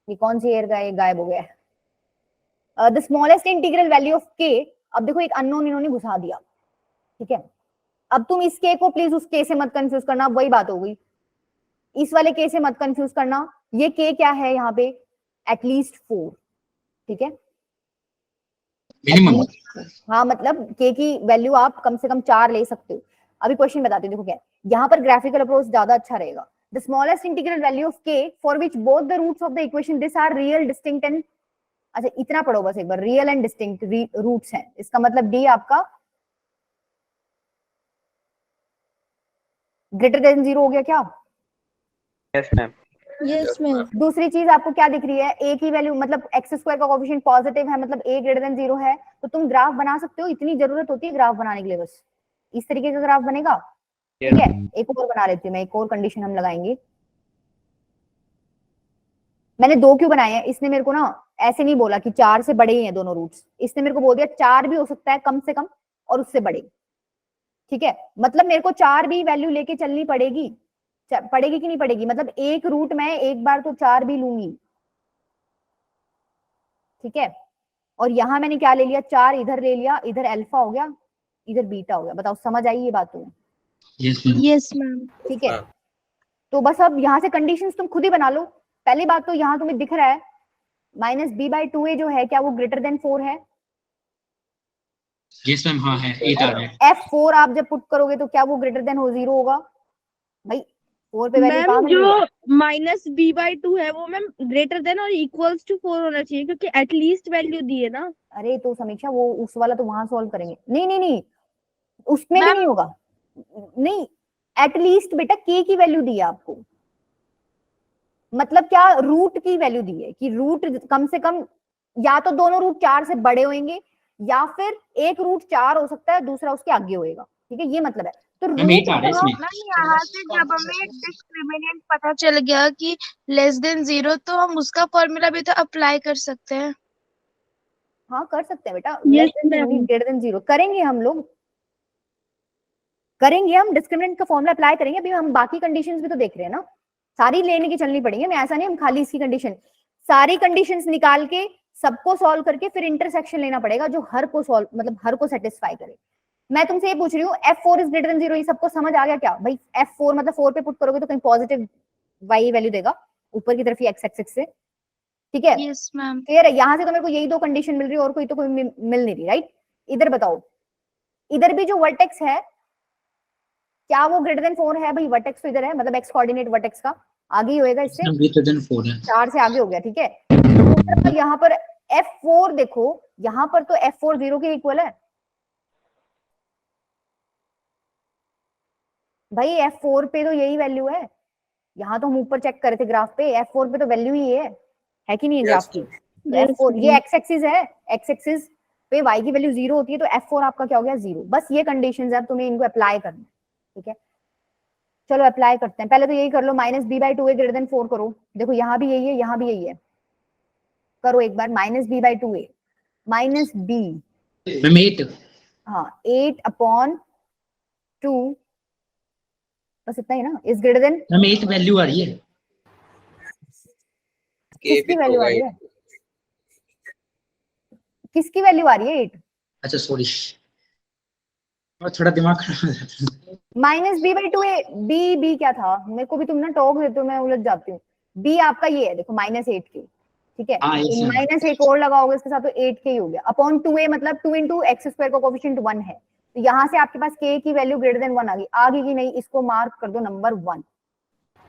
ये कौन सी एयर का है, गायब हो गया है। The smallest integral value of k, अब देखो एक अननोन इन्होंने घुसा दिया, ठीक है। अब तुम इस k को प्लीज उस k से मत कंफ्यूज करना, वही बात हो गई, इस वाले k से मत कंफ्यूज करना। ये k क्या है यहाँ पे एटलीस्ट 4, ठीक है। मिनिमम। हाँ मतलब के की वैल्यू आप कम से कम 4 ले सकते हो। अभी क्वेश्चन बताती हूँ, देखो क्या है, यहाँ पर ग्राफिकल अप्रोच ज्यादा अच्छा रहेगा। The smallest integral value of के for which both the roots of the equation this are real distinct and, अच्छा इतना पढ़ो बस एक बार, रियल एंड डिस्टिंक्ट रूट्स हैं, इसका मतलब डी आपका ग्रेटर देन 0 हो गया क्या? Yes ma'am. Yes ma'am. दूसरी चीज आपको क्या दिख रही है, ए की वैल्यू मतलब एक्स स्क्वायर का कोएफिशिएंट पॉजिटिव है, मतलब ए ग्रेटर देन 0 है, तो तुम ग्राफ बना सकते हो, इतनी जरूरत होती है ग्राफ बनाने के लिए, बस इस तरीके का ग्राफ बनेगा, ठीक है। एक और बना लेती हूँ मैं, एक और कंडीशन हम लगाएंगे। मैंने 2 क्यों बनाए हैं, इसने मेरे को ना ऐसे नहीं बोला कि 4 से बड़े ही हैं दोनों रूट्स, इसने मेरे को बोल दिया 4 भी हो सकता है कम से कम और उससे बड़े, ठीक है। मतलब मेरे को 4 भी वैल्यू लेके चलनी पड़ेगी, पड़ेगी कि नहीं पड़ेगी, मतलब एक रूट में एक बार तो 4 भी लूंगी, ठीक है। और यहां मैंने क्या ले लिया, 4 इधर ले लिया, इधर अल्फा हो गया, इधर बीटा हो गया। बताओ समझ आई ये बात तुम्हें? Yes ma'am. Yes ma'am. ठीक है, तो बस अब यहाँ से कंडीशंस तुम खुद ही बना लो। पहली बात तो यहाँ तुम्हें दिख रहा है माइनस b/2a जो है क्या वो ग्रेटर देन 4 है? यस मैम, हाँ है, 8 आ रहा है। F4 आप जब पुट करोगे तो क्या वो ग्रेटर देन 0 होगा? भाई 4 पे वैल्यू मैम कहाँ मिल रही है? जो माइनस b/2 है वो मैम ग्रेटर देन और इक्वल्स टू 4 होना चाहिए, क्योंकि एटलीस्ट वैल्यू दी है ना। अरे तो समीक्षा वो उस वाला तो वहां सॉल्व करेंगे, नहीं नहीं नहीं उसमें भी मैम नहीं होगा, नहीं एटलीस्ट बेटा के की वैल्यू दी है आपको, मतलब क्या रूट की वैल्यू दी है कि रूट कम से कम या तो दोनों रूट 4 से बड़े होंगे या फिर एक रूट 4 हो सकता है दूसरा उसके आगे होएगा, ठीक है, ये मतलब है। तो मैम 8 आ रहा है रूट इसमें। मैम यहाँ से जब हमें डिस्क्रिमिनेंट पता चल गया कि लेस देन 0, तो हम उसका फॉर्मूला भी तो अप्लाई कर सकते हैं। हाँ कर सकते हैं बेटा, Yes, less than 0 ma'am. Greater than 0 करेंगे हम लोग, करेंगे हम डिस्क्रिमिनेंट का फॉर्मूला अप्लाई करेंगे। अभी हम बाकी कंडीशंस भी तो देख रहे हैं ना, सारी लेने की चलनी पड़ेगी, मैं ऐसा नहीं हम खाली इसकी कंडीशन, सारी कंडीशंस निकाल के सबको सॉल्व करके फिर इंटरसेक्शन लेना पड़ेगा जो हर को सॉल्व मतलब हर को सेटिस्फाई करे। मैं तुमसे ये पूछ रही हूँ F4 इज ग्रेटर देन 0, ये सबको समझ आ गया क्या भाई? F4 मतलब 4 पे पुट करोगे तो कहीं पॉजिटिव y वैल्यू देगा ऊपर की तरफ ही x एक्सिस से, ठीक है। Yes, ma'am. क्लियर है? यहाँ से तो मेरे को यही 2 कंडीशन मिल रही है और कोई तो कोई मिल नहीं रही, राइट। इधर बताओ, इधर भी जो वर्टेक्स है क्या वो ग्रेटर देन 4 है? भाई वर्टेक्स तो इधर है, मतलब x कोऑर्डिनेट वर्टेक्स का आगे ही होएगा, इससे ग्रेटर देन 4 है। 4 से आगे हो गया, ठीक है। तो यहाँ पर F4 देखो, यहाँ पर तो F4 0 के इक्वल है भाई, F4 पे तो यही वैल्यू है, यहाँ तो हम ऊपर चेक कर रहे थे ग्राफ पे, F4 पे तो वैल्यू ही है कि नहीं है ग्राफ की? तो Yes, F4 ये ma'am. x एक्सिस है, x एक्सिस पे y की वैल्यू 0 होती है, तो F4 आपका क्या हो गया 0। बस ये कंडीशंस है, अब तुम्हें इनको अप्लाई करना है, ठीक है। चलो अप्लाई करते हैं, पहले तो यही कर लो, माइनस b/2a ग्रेटर देन 4 करो। देखो यहाँ भी यही है, यहाँ भी यही है, करो एक बार, minus b/2a minus b, ma'am 8। हाँ 8/2 बस इतना ही ना, is greater than, ma'am 8 value आ रही है। किसकी वैल्यू आ रही है? किसकी वैल्यू आ रही है 8? अच्छा सॉरी, और थोड़ा दिमाग खराब हो जाता है। माइनस b/2a, b क्या था? मेरे को भी तुम ना टोक देते हो, मैं उलझ जाती हूँ। b आपका ये है देखो, -8 के, ठीक है, हाँ, yes, ma'am. माइनस एक और लगाओगे इसके साथ तो 8 के ही हो गया, अपॉन 2a मतलब 2 इंटू एक्स स्क्वायर का कोएफिशिएंट 1 है, तो यहाँ से आपके पास k की वैल्यू ग्रेटर देन 1 आ गई, आगे की नहीं, इसको मार्क कर दो नंबर 1।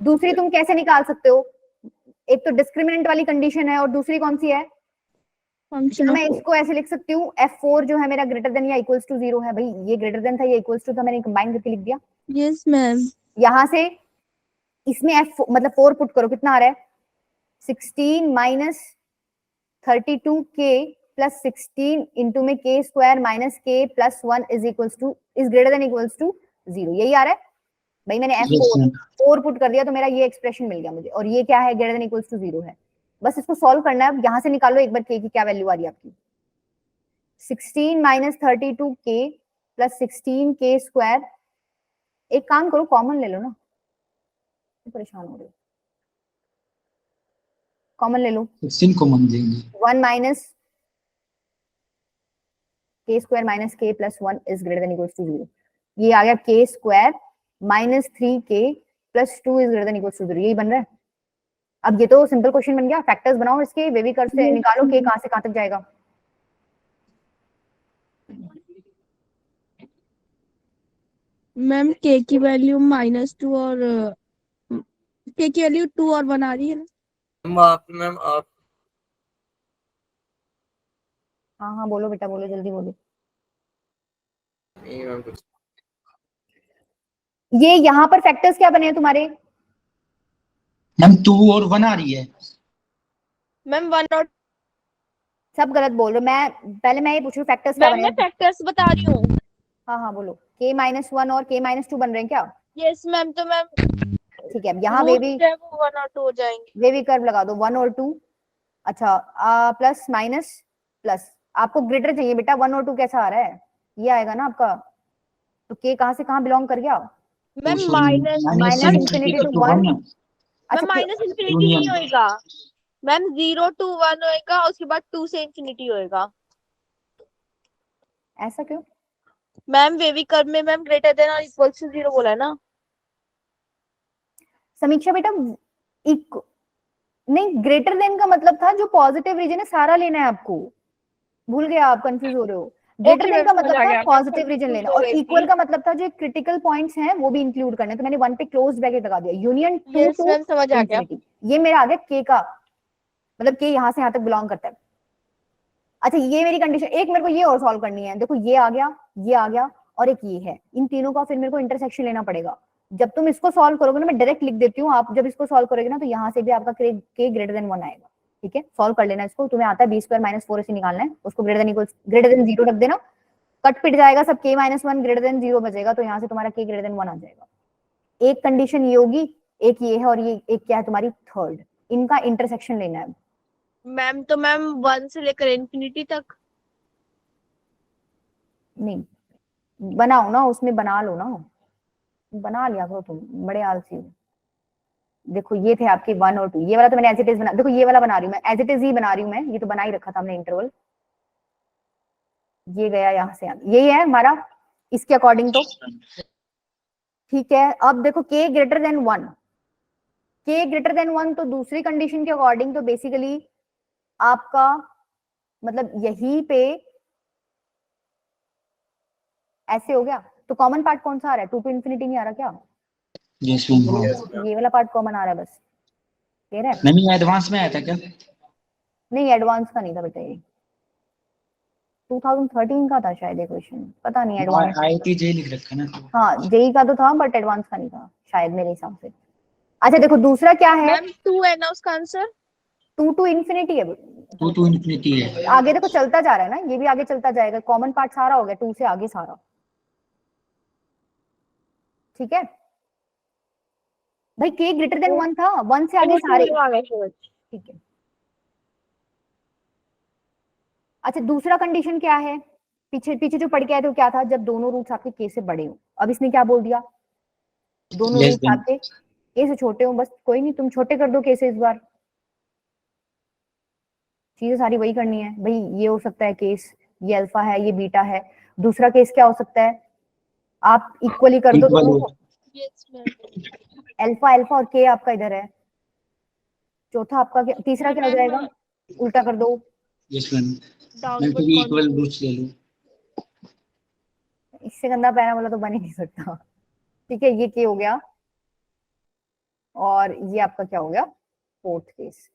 दूसरी तुम कैसे निकाल सकते हो, एक तो डिस्क्रिमिनेंट वाली कंडीशन है और दूसरी कौन सी है? Function मैं of इसको ऐसे लिख सकती हूँ, F4 जो है मेरा ग्रेटर देन या इक्वल्स टू 0 है, भाई ये ग्रेटर देन था, ये इक्वल्स टू था, मैंने कंबाइन करके लिख दिया। Yes, ma'am. यहाँ से इसमें F मतलब 4 पुट करो, कितना आ रहा है? 16 माइनस 32k प्लस 16 इंटू में k square minus k plus 1 is equals to is greater than equals to 0, यही आ रहा है भाई। मैंने Yes, F4 ma'am. 4 पुट कर दिया तो मेरा ये एक्सप्रेशन मिल गया मुझे, और ये क्या है? ग्रेटर देन इक्वल्स टू 0 है। बस इसको सॉल्व करना है, अब यहाँ से निकालो एक बार k की क्या वैल्यू आ रही है आपकी, 16 minus 32k plus 16k square, एक काम करो कॉमन ले लो ना, परेशान हो रहे हो, कॉमन ले लो, 16 को मान देंगे। 1 minus k square minus k plus 1 is greater than equals to 0, ये आ गया k square minus 3k plus 2 is greater than equals to 0, यही बन रहा है। अब ये तो सिंपल क्वेश्चन बन गया, फैक्टर्स बनाओ इसके, वेवी कर्व से निकालो के कहां से कहां तक जाएगा। मैम के की वैल्यू -2 और के की वैल्यू 2 और 1 आ रही है ना। मैम आप हाँ हाँ बोलो बेटा बोलो, जल्दी बोलो। नहीं मैम कुछ ये यहाँ पर फैक्टर्स क्या बने हैं तुम्हारे? मैम 2 और 1 आ रही है। मैम 1 और सब गलत बोल रहे हो। मैं ये पूछ रही हूँ फैक्टर्स क्या मैम बने मैं हैं? फैक्टर्स बता रही हूँ। हाँ हाँ बोलो। k-1 और k-2 बन रहे हैं क्या? यस मैम, तो मैम ठीक है, अब यहाँ रूट वेवी जो है वो 1 और 2 हो जाएंगे। वेवी कर्व लगा दो 1 और 2। अच्छा प्लस माइनस प्लस, आपको ग्रेटर चाहिए बेटा, 1 और 2 कैसा आ रहा है? ये आएगा ना आपका, तो k कहाँ से कहाँ बिलोंग कर गया? मैम तो minus minus infinity to 1। Ma'am अच्छा माइनस इंफिनिटी नहीं होएगा मैम, 0 to 1 होएगा, उसके बाद 2 से इंफिनिटी होएगा। ऐसा क्यों? मैम वेवी कर्व में मैम ग्रेटर देन और इक्वल टू 0 बोला है ना। समीक्षा बेटा नहीं, ग्रेटर देन का मतलब था जो पॉजिटिव रीजन है सारा लेना है आपको, भूल गए आप, कंफ्यूज हो रहे हो। ग्रेटर देन का मतलब था पॉजिटिव रीजन लेना, और इक्वल का मतलब था जो क्रिटिकल पॉइंट्स हैं वो भी इंक्लूड करने, तो मैंने 1 पे क्लोज ब्रैकेट लगा दिया, यूनियन 2 यस टू मैम समझ आ गया। इंफिनिटी। ये मेरा आ गया के का, मतलब के यहाँ से यहाँ तक बिलोंग करता है। अच्छा ये मेरी कंडीशन, एक मेरे को ये और सॉल्व करनी है। देखो ये आ गया और एक ये है, इन तीनों का फिर मेरे को इंटरसेक्शन लेना पड़ेगा। जब तुम इसको सॉल्व करोगे ना, मैं डायरेक्ट लिख देती हूँ, आप जब इसको सॉल्व करोगे ना तो यहाँ से भी आपका के ग्रेटर देन 1 आएगा। ठीक है, सॉल्व कर लेना इसको, तुम्हें आता है b² - 4 ऐसे निकालना है, उसको ग्रेटर देन 0 रख देना, कट पिट जाएगा सब, k-1 ग्रेटर देन 0 बचेगा, तो यहाँ से तुम्हारा k ग्रेटर देन 1 आ जाएगा। एक कंडीशन ये होगी, एक ये है, और ये एक क्या है तुम्हारी थर्ड, इनका इंटरसेक्शन लेना है। मैम तो मैम 1 से लेकर इंफिनिटी तक। नहीं बनाओ ना, उसमें बना लो ना, बना लिया करो, तुम बड़े आलसी हो। देखो ये थे आपके 1 और 2, ये वाला तो मैंने एज इट इज बना, देखो ये वाला बना रही हूँ मैं, एज इट इज ही बना रही हूँ मैं, ये तो बना ही रखा था हमने इंटरवल, ये गया यहाँ से, यही है हमारा इसके अकॉर्डिंग तो। ठीक है, अब देखो k greater than 1, k greater than 1, तो दूसरी कंडीशन के अकॉर्डिंग तो बेसिकली आपका मतलब यही पे ऐसे हो गया, तो कॉमन पार्ट कौन सा आ रहा है? 2 टू इंफिनिटी नहीं आ रहा क्या? Yes ma'am. ये वाला पार्ट कॉमन आ रहा है बस, क्लियर है? मैम ये एडवांस में आया था क्या? नहीं एडवांस का नहीं था बेटा, ये 2013 का था शायद ये क्वेश्चन, पता नहीं एडवांस। IIT जे लिख रखा है ना। हाँ जेई का तो था बट एडवांस का नहीं था शायद मेरे हिसाब से। अच्छा देखो दूसरा क्या है, मैम 2 है ना उसका आंसर। 2 टू इंफिनिटी है, 2 to infinity है। आगे देखो चलता जा रहा है ना, ये भी आगे चलता जाएगा, कॉमन पार्ट सारा हो गया 2 से आगे सारा। ठीक है भाई, k ग्रेटर देन 1 था, 1 से आगे सारे। ठीक है, अच्छा दूसरा कंडीशन क्या है, पीछे पीछे जो पढ़ के आए थे वो क्या था, जब दोनों रूट्स आपके k से बड़े हो। अब इसने क्या बोल दिया, दोनों Less रूट्स than। आपके k से छोटे हो, बस कोई नहीं, तुम छोटे कर दो k से इस बार, चीजें सारी वही करनी है भाई। ये हो सकता है केस, ये अल्फा है, ये बीटा है। दूसरा केस क्या हो सकता है, आप इक्वली कर दो दोनों को, यस मैम। अल्फा अल्फा और के आपका इधर है। चौथा आपका क्या, तीसरा क्या हो जाएगा, उल्टा कर दो। Yes ma'am. मैं डाउनवर्ड फिर इक्वल रूट्स ले लूं। इससे गंदा पैरा वाला तो बन ही नहीं सकता। ठीक है, ये के हो गया, और ये आपका क्या हो गया, फोर्थ केस।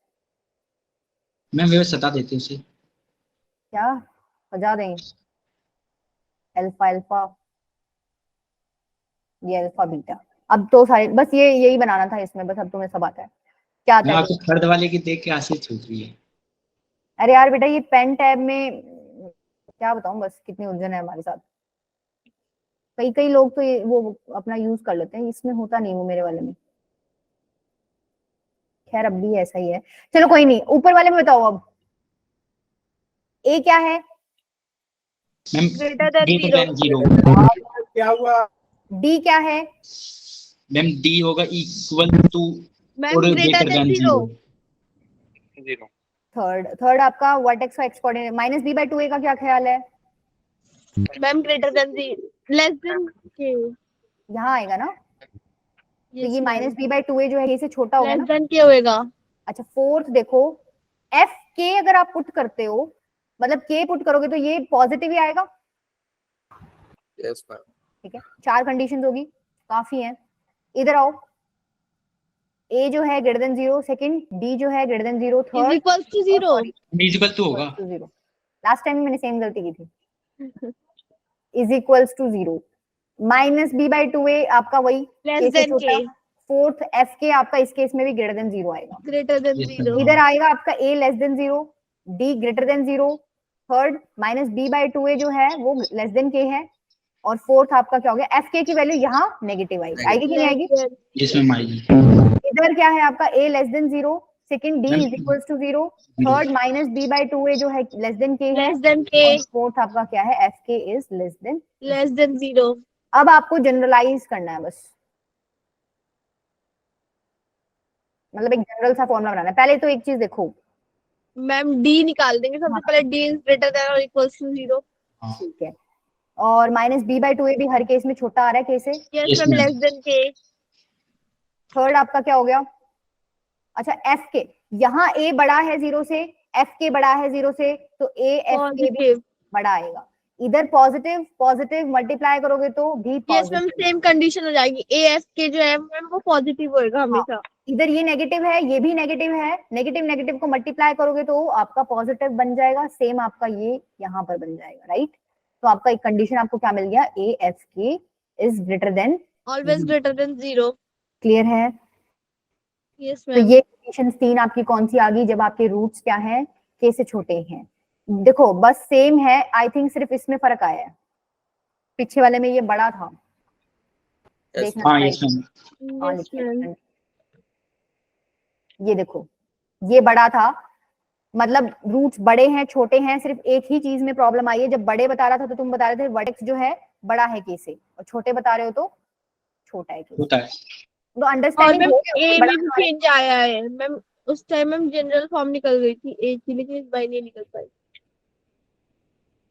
मैम वे सता देते उसे। क्या सजा दें, अल्फा अल्फा, ये अल्फा बीटा। अब तो सारे बस ये यही बनाना था इसमें, बस अब तुम्हें सब आता है। क्या आता मैं है? आपको थर्ड वाले की देख के आंखें छूट रही है। अरे यार बेटा ये पेन टैब में क्या बताऊं, बस कितनी उलझन है हमारे साथ। कई कई लोग तो ये वो अपना यूज कर लेते हैं, इसमें होता नहीं वो मेरे वाले में। खैर अब भी ऐसा ही है, चलो कोई नहीं। ऊपर वाले में बताओ अब, ए क्या है, ma'am greater than greater than 0। क्या हुआ? डी क्या है, मैम डी होगा इक्वल टू मैम और greater greater than than 0। 0 third आपका वर्टेक्स का एक्स कोऑर्डिनेट -b/2a का क्या ख्याल है? Ma'am greater than less than k. यहाँ आएगा ना, तो ये -b/2a जो है ये से छोटा होगा लेस ना। देन के होएगा। अच्छा फोर्थ देखो, एफ के अगर आप पुट करते हो, मतलब के पुट करोगे तो ये पॉजिटिव ही आएगा। Yes, ma'am. ठीक है, 4 कंडीशंस होगी, काफी है। इधर आओ, ए जो है ग्रेटर देन 0 सेकंड, डी जो है greater than 0 is third, equal to 0। Musical तो होगा। 0। लास्ट टाइम मैंने सेम गलती की थी। Is equals to 0 minus B by 2a आपका वही लेस के से देन छोटा। के, फोर्थ एफ के आपका इस केस में भी ग्रेटर देन 0 आएगा। Greater than Yes, 0। ma'am. इधर आएगा आपका a less than 0, d greater than 0, third minus b by 2a जो है वो लेस देन k है, और फोर्थ आपका क्या हो गया, एफ के की वैल्यू यहाँ नेगेटिव आएगी। आएगी कि नहीं आएगी? Yes, ma'am, आएगी। इधर क्या है आपका a less than 0, second d Ma'am, is equals to 0, third minus b by 2a जो है लेस देन k है, लेस देन के, और फोर्थ आपका क्या है, f k is less than. Less than 0। अब आपको जनरलाइज करना है बस, मतलब एक जनरल सा फॉर्मूला बनाना है। पहले तो एक चीज देखो, मैम डी निकाल देंगे सबसे हाँ। पहले, डी इज ग्रेटर देन और इक्वल्स टू 0। ठीक है, और माइनस बी बाई 2a भी हर केस में छोटा आ रहा है के से। Yes Yes, ma'am, ma'am. Less than के। थर्ड आपका क्या हो गया, अच्छा एफ के, यहाँ a बड़ा है 0 से, एफ के बड़ा है 0 से, तो a एफ के भी पॉजिटिव। बड़ा आएगा। इधर पॉजिटिव पॉजिटिव मल्टीप्लाई करोगे तो भी yes ma'am, positive. Same condition हो जाएगी, ए एफ के जो है मैम वो पॉजिटिव होएगा हमेशा। इधर ये नेगेटिव है, ये भी नेगेटिव है, नेगेटिव नेगेटिव को मल्टीप्लाई करोगे तो आपका पॉजिटिव बन जाएगा, सेम आपका ये यहाँ पर बन जाएगा, राइट। तो आपका एक कंडीशन आपको क्या मिल गया, A F k is greater then, always greater than 0। Clear है। यस तो मैम। ये कंडीशन 3 आपकी कौन सी आ गई, जब आपके रूट्स क्या हैं, के से छोटे हैं। देखो बस सेम है, आई थिंक सिर्फ इसमें फर्क आया है, पीछे वाले में ये बड़ा था। Yes, देखना हाँ, slide। yes, ma'am. हाँ, यस लिखिए। मैम। ये देखो, ये बड़ा था, मतलब रूट्स बड़े हैं छोटे हैं, सिर्फ एक ही चीज में प्रॉब्लम आई है। जब बड़े बता रहा था तो तुम बता रहे थे वर्टेक्स जो है बड़ा है के से, और छोटे बता रहे हो तो छोटा है के से। होता है। तो और अंडरस्टैंडिंग मैम हो गया ए बड़ा में भी बता रहे चेंज आया है मैम, उस टाइम मैम जनरल फॉर्म निकल गई थी ए की, लेकिन इस बार नहीं निकल पाई।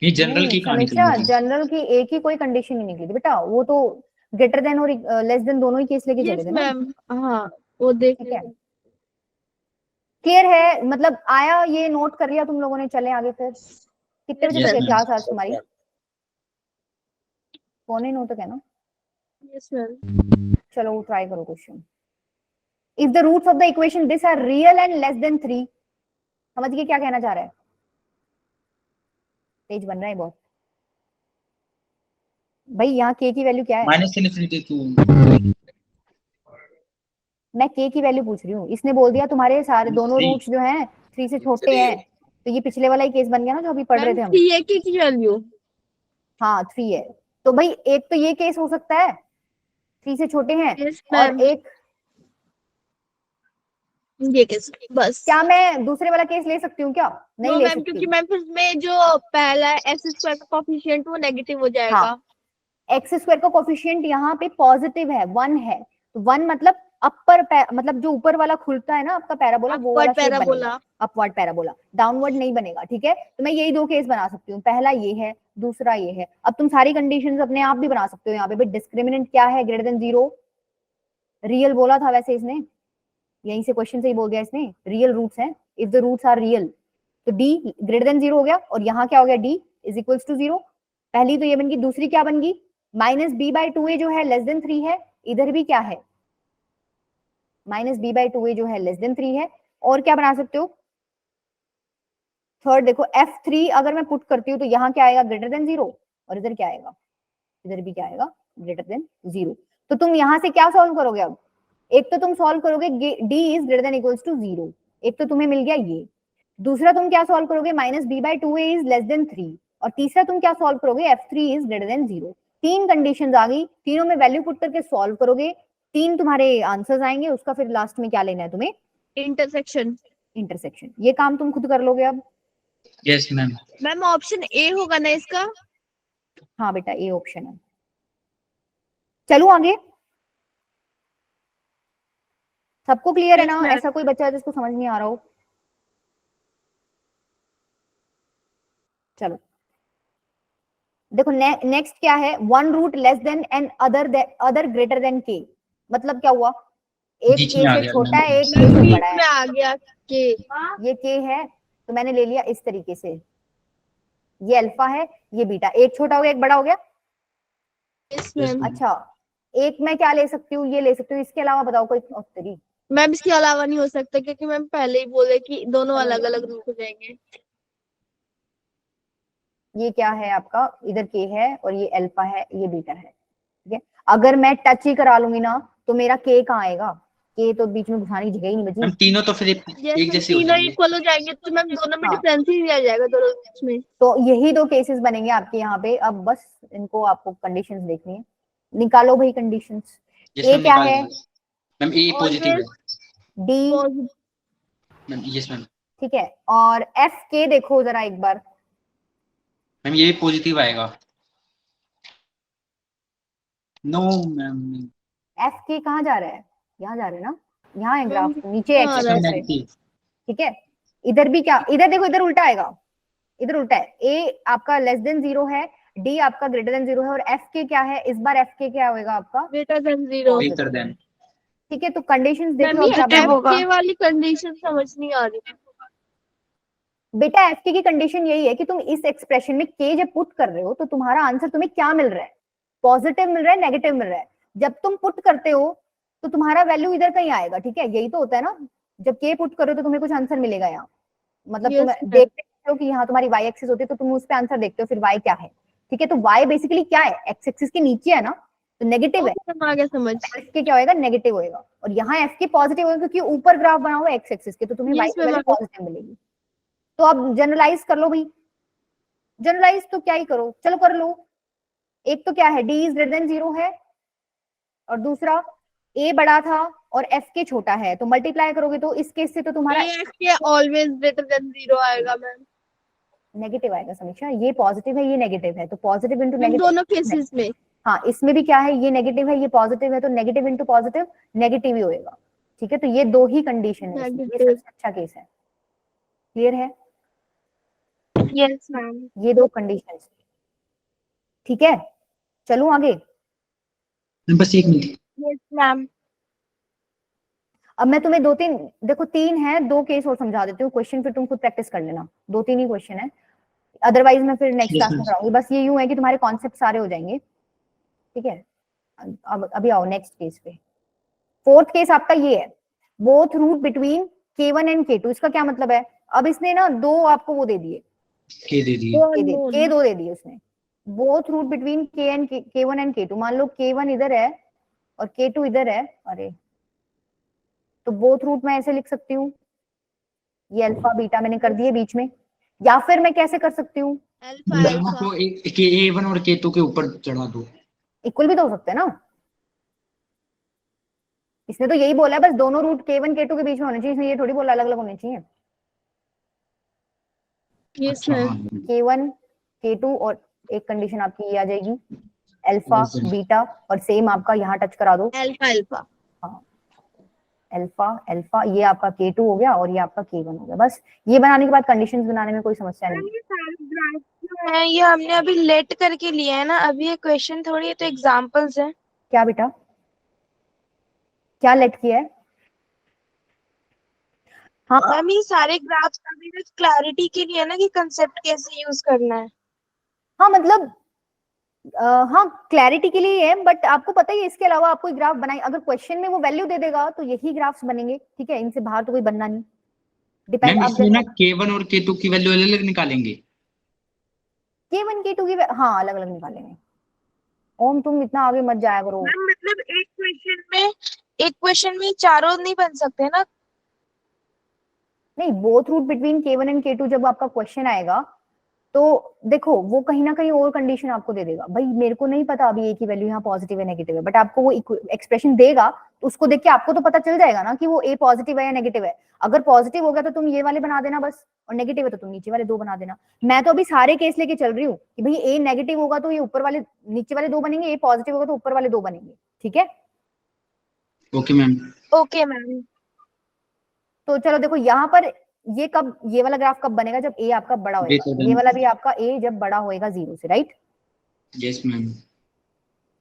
ये हैं। जनरल नहीं की कहानी चल समीक्षा, रही है। जनरल की एक ही कोई कंडीशन नहीं निकली थी बेटा, वो तो ग्रेटर देन और लेस देन दोनों ही केस लेके चले यस थे ना। मैम, हाँ वो देख ठीक है, लेंगे। क्लियर है, मतलब आया, ये नोट कर लिया तुम लोगों ने। चले आगे फिर, कितने बजे Yes, तक है ma'am. क्लास आज तुम्हारी? 8:45 तक है ना? Yes ma'am. चलो ट्राई करो question. If the roots of the equation this are real and less than 3, समझ गए क्या कहना चाह रहा है? पेज बन रहा है बहुत भाई। यहाँ के की वैल्यू क्या है? Minus infinity to. मैं के की वैल्यू पूछ रही हूँ। इसने बोल दिया तुम्हारे सारे दोनों 3. रूट्स जो हैं 3 से छोटे हैं, तो ये पिछले वाला ही केस बन गया ना जो अभी पढ़ रहे थे हम। 3 की वैल्यू। हाँ 3 है, तो भाई एक तो ये केस हो सकता है 3 से छोटे हैं, यस और मैम, एक ये केस बस। क्या मैं दूसरे वाला केस ले सकती हूँ क्या? नहीं नो ले मैम, सकती। क्योंकि मैम फिर में जो पहला एक्स स्क्वायर का कोफिशिएंट वो नेगेटिव हो जाएगा। हाँ, एक्स स्क्वायर का कोफिशिएंट यहाँ पे पॉजिटिव है, 1 है, तो 1 मतलब अपर, मतलब जो ऊपर वाला खुलता है ना आपका पैराबोला, वो वाला अपवर्ड शेप बनेगा, पैराबोला। अपवर्ड पैराबोला, डाउनवर्ड नहीं बनेगा। ठीक है, तो मैं यही 2 केस बना सकती हूँ, पहला ये है, दूसरा ये है। अब तुम सारी कंडीशंस अपने आप भी बना सकते हो। यहाँ पे भाई डिस्क्रिमिनेंट क्या है, ग्रेटर देन 0, रियल बोला था वैसे इसने, यहीं से क्वेश्चन से ही बोल दिया इसने, रियल रूट्स हैं। If the roots are real तो डी ग्रेटर देन 0 हो गया, और यहाँ क्या हो गया, डी इज इक्वल्स टू 0। पहली तो ये बन गई, दूसरी क्या बन गई, माइनस बी बाई 2a जो है लेस देन 3 है, इधर भी क्या है, माइनस बी बाई 2a जो है लेस देन 3 है। और क्या बना सकते हो, थर्ड देखो, f3 अगर मैं पुट करती हूँ तो यहाँ क्या आएगा, ग्रेटर देन 0, और इधर क्या आएगा, इधर भी क्या आएगा, ग्रेटर देन 0। तो तुम यहाँ से क्या सॉल्व करोगे? अब एक तो तुम सॉल्व करोगे d is greater than equals to 0, एक तो तुम्हें मिल गया ये। दूसरा तुम क्या सॉल्व करोगे, minus B by 2a is less than 3, और तीसरा तुम क्या सॉल्व करोगे, f3 is greater than 0। 3 conditions आ गई, तीनों में वैल्यू पुट करके सॉल्व करोगे, 3 तुम्हारे आंसर्स आएंगे। उसका फिर लास्ट में क्या लेना है तुम्हें, इंटरसेक्शन। इंटरसेक्शन। ये काम तुम खुद कर लोगे अब। Yes ma'am. Ma'am option A होगा ना इसका? हाँ बेटा, ए ऑप्शन है। चलो आगे, सबको क्लियर है Yes, ना? ma'am. ऐसा कोई बच्चा है जिसको समझ नहीं आ रहा हो? चलो देखो, नेक्स्ट क्या है, 1 root less than and other greater than k. मतलब क्या हुआ, एक बीच के में आ से गया छोटा मैम। है, एक के से बीच बड़ा में है। आ गया के। ये के है तो मैंने ले लिया इस तरीके से, ये अल्फा है, ये बीटा। एक छोटा हो गया, एक बड़ा हो गया। Yes ma'am. अच्छा, एक मैं क्या ले सकती हूँ, ये ले सकती हूँ, इसके अलावा बताओ कोई उत्तरी। मैम इसके अलावा नहीं हो सकता क्योंकि मैम पहले ही बोले कि दोनों चलो अलग अलग रूप हो जाएंगे। ये क्या है आपका, इधर के है और ये अल्फा है, ये बीटा है, ठीक है। अगर मैं टच ही करा लूंगी ना तो मेरा के कहाँ आएगा, के तो बीच में घुसाने की जगह ही नहीं बची। मैम तीनों तो फिर एक जैसे जैसे हो तीनों जाएंगे। इक्वल हो जाएंगे तो मैम दोनों में हाँ। डिफरेंस ही नहीं आ जाएगा दोनों बीच में। तो यही दो केसेस बनेंगे आपके यहाँ पे। अब बस इनको आपको कंडीशंस देखनी है, निकालो भाई कंडीशंस। यस ए मैम क्या निकाल है, दिया। मैम ए पॉजिटिव है। D, ma'am yes ma'am. ठीक है, और एफ के देखो जरा एक बार। मैम ये पॉजिटिव आएगा। No ma'am. एफ के कहाँ जा रहा है, यहाँ जा रहा है ना, यहाँ है मैम ग्राफ नीचे एक्स हाँ, मैम एक्सिस पे, नेगेटिव। ठीक है। इधर भी क्या, इधर देखो, इधर उल्टा आएगा, इधर उल्टा है। ए आपका लेस देन 0 है, डी आपका ग्रेटर देन 0 है, और एफ के क्या है, इस बार एफ के क्या होएगा आपका, ग्रेटर देन 0। Greater than. ठीक है। तो कंडीशंस देख मैम लो अब क्या ये बनेगा। FK वाली कंडीशन समझ नहीं आ रही। बेटा एफ के की कंडीशन यही है कि तुम इस एक्सप्रेशन में के जब पुट कर रहे हो तो तुम्हारा आंसर तुम्हें क्या मिल रहा है, पॉजिटिव मिल रहा है, नेगेटिव मिल रहा है। जब तुम पुट करते हो तो तुम्हारा वैल्यू इधर कहीं आएगा, ठीक है, यही तो होता है ना। जब के पुट करो तो तुम्हें कुछ आंसर मिलेगा यहाँ, मतलब तुम Yes, ma'am. देखते हो कि यहाँ तुम्हारी वाई एक्सिस होती है तो तुम उस पर आंसर देखते हो, फिर वाई क्या है, ठीक है। तो वाई बेसिकली क्या है, एक्स एक्सिस के नीचे है ना, तो नेगेटिव है। मैम आ गया समझ। एफ के क्या होएगा, नेगेटिव होएगा, और यहाँ एफ के पॉजिटिव होगा क्योंकि ऊपर ग्राफ बना हुआ है एक्स एक्सिस के, तो तुम्हें वाई Yes, की ma'am, वैल्यू आ गया। पॉजिटिव मिलेगी। तो अब जनरलाइज कर लो भाई, जनरलाइज तो क्या ही करो, चलो कर लो। एक तो क्या है, डी इज ग्रेटर देन 0 है, और दूसरा ए बड़ा था और एफ के छोटा है, तो मल्टीप्लाई करोगे तो इस केस से तो तुम्हारा FK ऑलवेज ग्रेटर देन 0 आएगा मैम। नेगेटिव आएगा। समीक्षा, ये पॉजिटिव है, ये नेगेटिव है, तो पॉजिटिव इंटू मैम दोनों नेगेटिव। केसेस में। हाँ, इसमें भी क्या है, ये नेगेटिव है, ये पॉजिटिव है, तो नेगेटिव इंटू पॉजिटिव नेगेटिव ही होएगा, ठीक है। तो ये दो ही कंडीशन है इसमें, ये सबसे अच्छा केस है। क्लियर है, यस मैम। ये दो कंडीशन, ठीक है। चलूं आगे। मैम बस एक मिनट। Yes ma'am. अब मैं तुम्हें दो तीन, देखो तीन है, दो केस और समझा देती हूँ, क्वेश्चन फिर तुम खुद प्रैक्टिस कर लेना, दो तीन ही क्वेश्चन है, अदरवाइज मैं फिर नेक्स्ट Yes, क्लास में ma'am. कराऊंगी। बस ये यूं है कि तुम्हारे कॉन्सेप्ट सारे हो जाएंगे, ठीक है। अब अभी आओ नेक्स्ट केस पे। फोर्थ केस आपका ये है, both root between K1 and K2। इसका क्या मतलब है, अब इसने ना दो आपको वो दे दिए, के दे दिए। के दो दे दिए उसने, both root between K1 and K2। मान लो K1 इधर है और K2 इधर है, अरे तो बोथ रूट मैं ऐसे लिख सकती हूँ, ये अल्फा बीटा मैंने कर दिए बीच में, या फिर मैं कैसे कर सकती हूँ, अल्फा दोनों को एक के A1 और K2 के ऊपर चढ़ा दो। इक्वल भी तो हो सकते हैं ना। इसने तो यही बोला है बस दोनों रूट K1 K2 के बीच में होने चाहिए, इसने ये थोड़ी बोला अलग अलग होने चाहिए। यस अच्छा, मैम। हाँ। K1 K2 और एक कंडीशन आपकी ये आ जाएगी अल्फा Yes, sir. बीटा, और सेम आपका यहाँ टच करा दो अल्फा अल्फा अल्फा, ये आपका K2 हो गया और ये आपका K1 हो गया। बस ये बनाने के बाद कंडीशंस बनाने में कोई समस्या नहीं। ये सारे ग्राफ जो है ये हमने अभी लेट करके लिए है ना, अभी ये क्वेश्चन थोड़ी है, तो एग्जांपल्स है। क्या बेटा, क्या लेट किया है? हाँ मैम ये सारे ग्राफ्स अभी बस क्लैरिटी के लिए है ना कि कंसेप्ट कैसे यूज करना है। हाँ मतलब हाँ क्लैरिटी के लिए है, बट आपको पता ही है इसके अलावा आप कोई ग्राफ बनाए, अगर क्वेश्चन में वो वैल्यू दे देगा तो यही ग्राफ्स बनेंगे, ठीक है, इनसे बाहर तो कोई बनना नहीं। डिपेंड मैम आप इसमें ना K1 और K2 की वैल्यू अलग अलग निकालेंगे। K1 K2 की हाँ अलग अलग निकालेंगे। ओम तुम इतना आगे मत जाया करो। मैम मतलब एक क्वेश्चन में चारों नहीं बन सकते ना। नहीं, both root between K1 and K2 जब आपका क्वेश्चन आएगा तो देखो वो कहीं ना कहीं और कंडीशन आपको दे देगा। भाई मेरे को नहीं पता अभी ए की वैल्यू यहाँ पॉजिटिव है नेगेटिव है, बट आपको वो एक्सप्रेशन देगा तो उसको देख के आपको तो पता चल जाएगा ना कि वो ए पॉजिटिव है या नेगेटिव है। अगर पॉजिटिव होगा तो तुम ये वाले बना देना बस, और नेगेटिव है तो तुम नीचे वाले दो बना देना। मैं तो अभी सारे केस लेके चल रही हूँ कि भाई ए नेगेटिव होगा तो ये ऊपर वाले नीचे वाले दो बनेंगे, ए पॉजिटिव होगा तो ऊपर वाले दो बनेंगे, ठीक है। Okay ma'am. Okay ma'am. तो चलो देखो यहाँ पर ये कब, ये वाला ग्राफ कब बनेगा, जब ए आपका बड़ा होएगा। Greater than- ये वाला भी आपका ए जब बड़ा होएगा 0 से, राइट। Yes ma'am.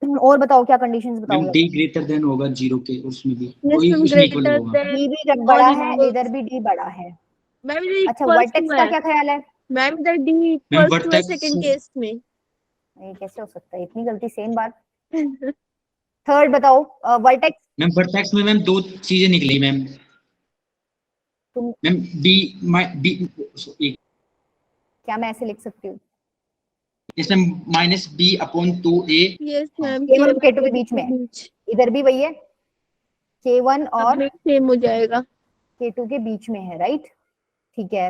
और बताओ क्या कंडीशंस बताओ। मैम डी ग्रेटर देन होगा 0 के, उसमें भी Yes, कोई ma'am, उसमें इक्वल greater होगा। than डी भी जब बड़ा or है equals- इधर भी डी बड़ा है। मैम ये अच्छा equals वर्टेक्स to का है क्या ख्याल है? मैम, इधर D मैम equals to है वर्टेक्स सेकंड केस में। ये कैसे हो सकता है, इतनी गलती सेम बार। थर्ड बताओ वर्टेक्स। मैम वर्टेक्स में मैम दो चीजें निकली मैम। तुम मैम बी क्या मैं ऐसे लिख सकती हूँ? इसमें -b/2a। यस मैम, K1 और K2 के बीच में है। इधर भी वही है, K1 और सेम हो जाएगा। K2 के बीच में है, राइट? ठीक है।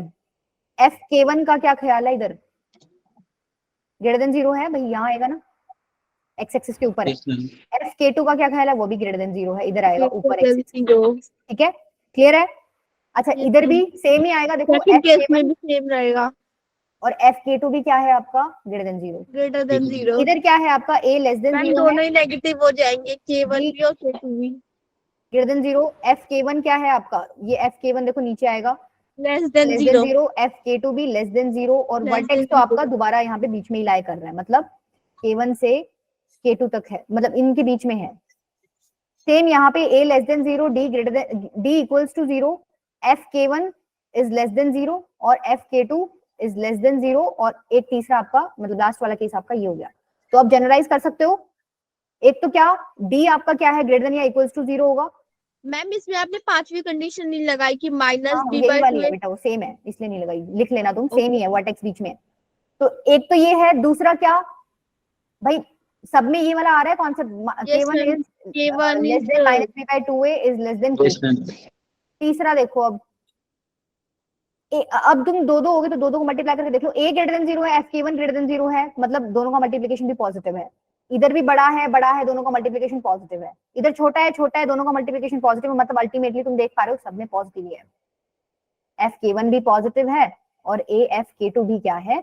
F K1 का क्या ख्याल है? इधर ग्रेटर देन 0 है भाई, यहाँ आएगा ना, एक्स एक्सिस के ऊपर है। Yes ma'am. F K2 का क्या ख्याल है? वो भी ग्रेटर देन 0 है, इधर आएगा ऊपर Greater एक्सिस। than 0। ठीक है, क्लियर है? अच्छा Yes, इधर ma'am। भी सेम ही आएगा, देखो सेकंड F केस K1 में भी सेम रहेगा, और F K2 भी क्या है आपका? Greater than 0। Greater than 0। इधर क्या है आपका? A लेस देन मैम 0 दोनों है, ही नेगेटिव हो जाएंगे, K1 B भी और K2 भी। Greater than 0। F K1 क्या है आपका? ये F K1 देखो नीचे आएगा, less than less than 0। 0। F K2 भी लेस देन 0 और Less वर्टेक्स than तो आपका 0। दोबारा यहाँ पे बीच में ही लाई कर रहा है, मतलब K1 से K2 तक है, मतलब इनके बीच में है। सेम यहाँ पे A less than 0, D greater than D equals to 0, F K1 is less than 0 और F K2 is less than 0 और एक तीसरा आपका मतलब लास्ट वाला केस आपका ये हो गया। तो आप जनरलाइज कर सकते हो, एक तो क्या D आपका क्या है? ग्रेटर देन या इक्वल्स टू 0 होगा। मैम इसमें आपने पांचवी कंडीशन नहीं लगाई कि माइनस हाँ बी यही बाई वाली टू है बेटा, वो सेम है इसलिए नहीं लगाई, लिख लेना तुम, सेम ही है, वर्टेक्स बीच में है। तो एक तो ये है, दूसरा क्या भाई, सब में ये वाला आ रहा है concept, K1 is K1 less is than -b/2a is less than yes ma'am. तीसरा देखो अब तुम दो दो हो गए तो दो दो को मल्टीप्लाई करके देख लो, A ग्रेटर देन 0 है, F K1 ग्रेटर देन 0 है, मतलब दोनों का मल्टीप्लिकेशन भी पॉजिटिव है। इधर भी बड़ा है, दोनों का मल्टीप्लिकेशन पॉजिटिव है। इधर छोटा है, दोनों का मल्टीप्लिकेशन पॉजिटिव है, मतलब अल्टीमेटली तुम देख पा रहे हो सब में पॉजिटिव ही है। F K1 भी पॉजिटिव है और A F K2 भी क्या है?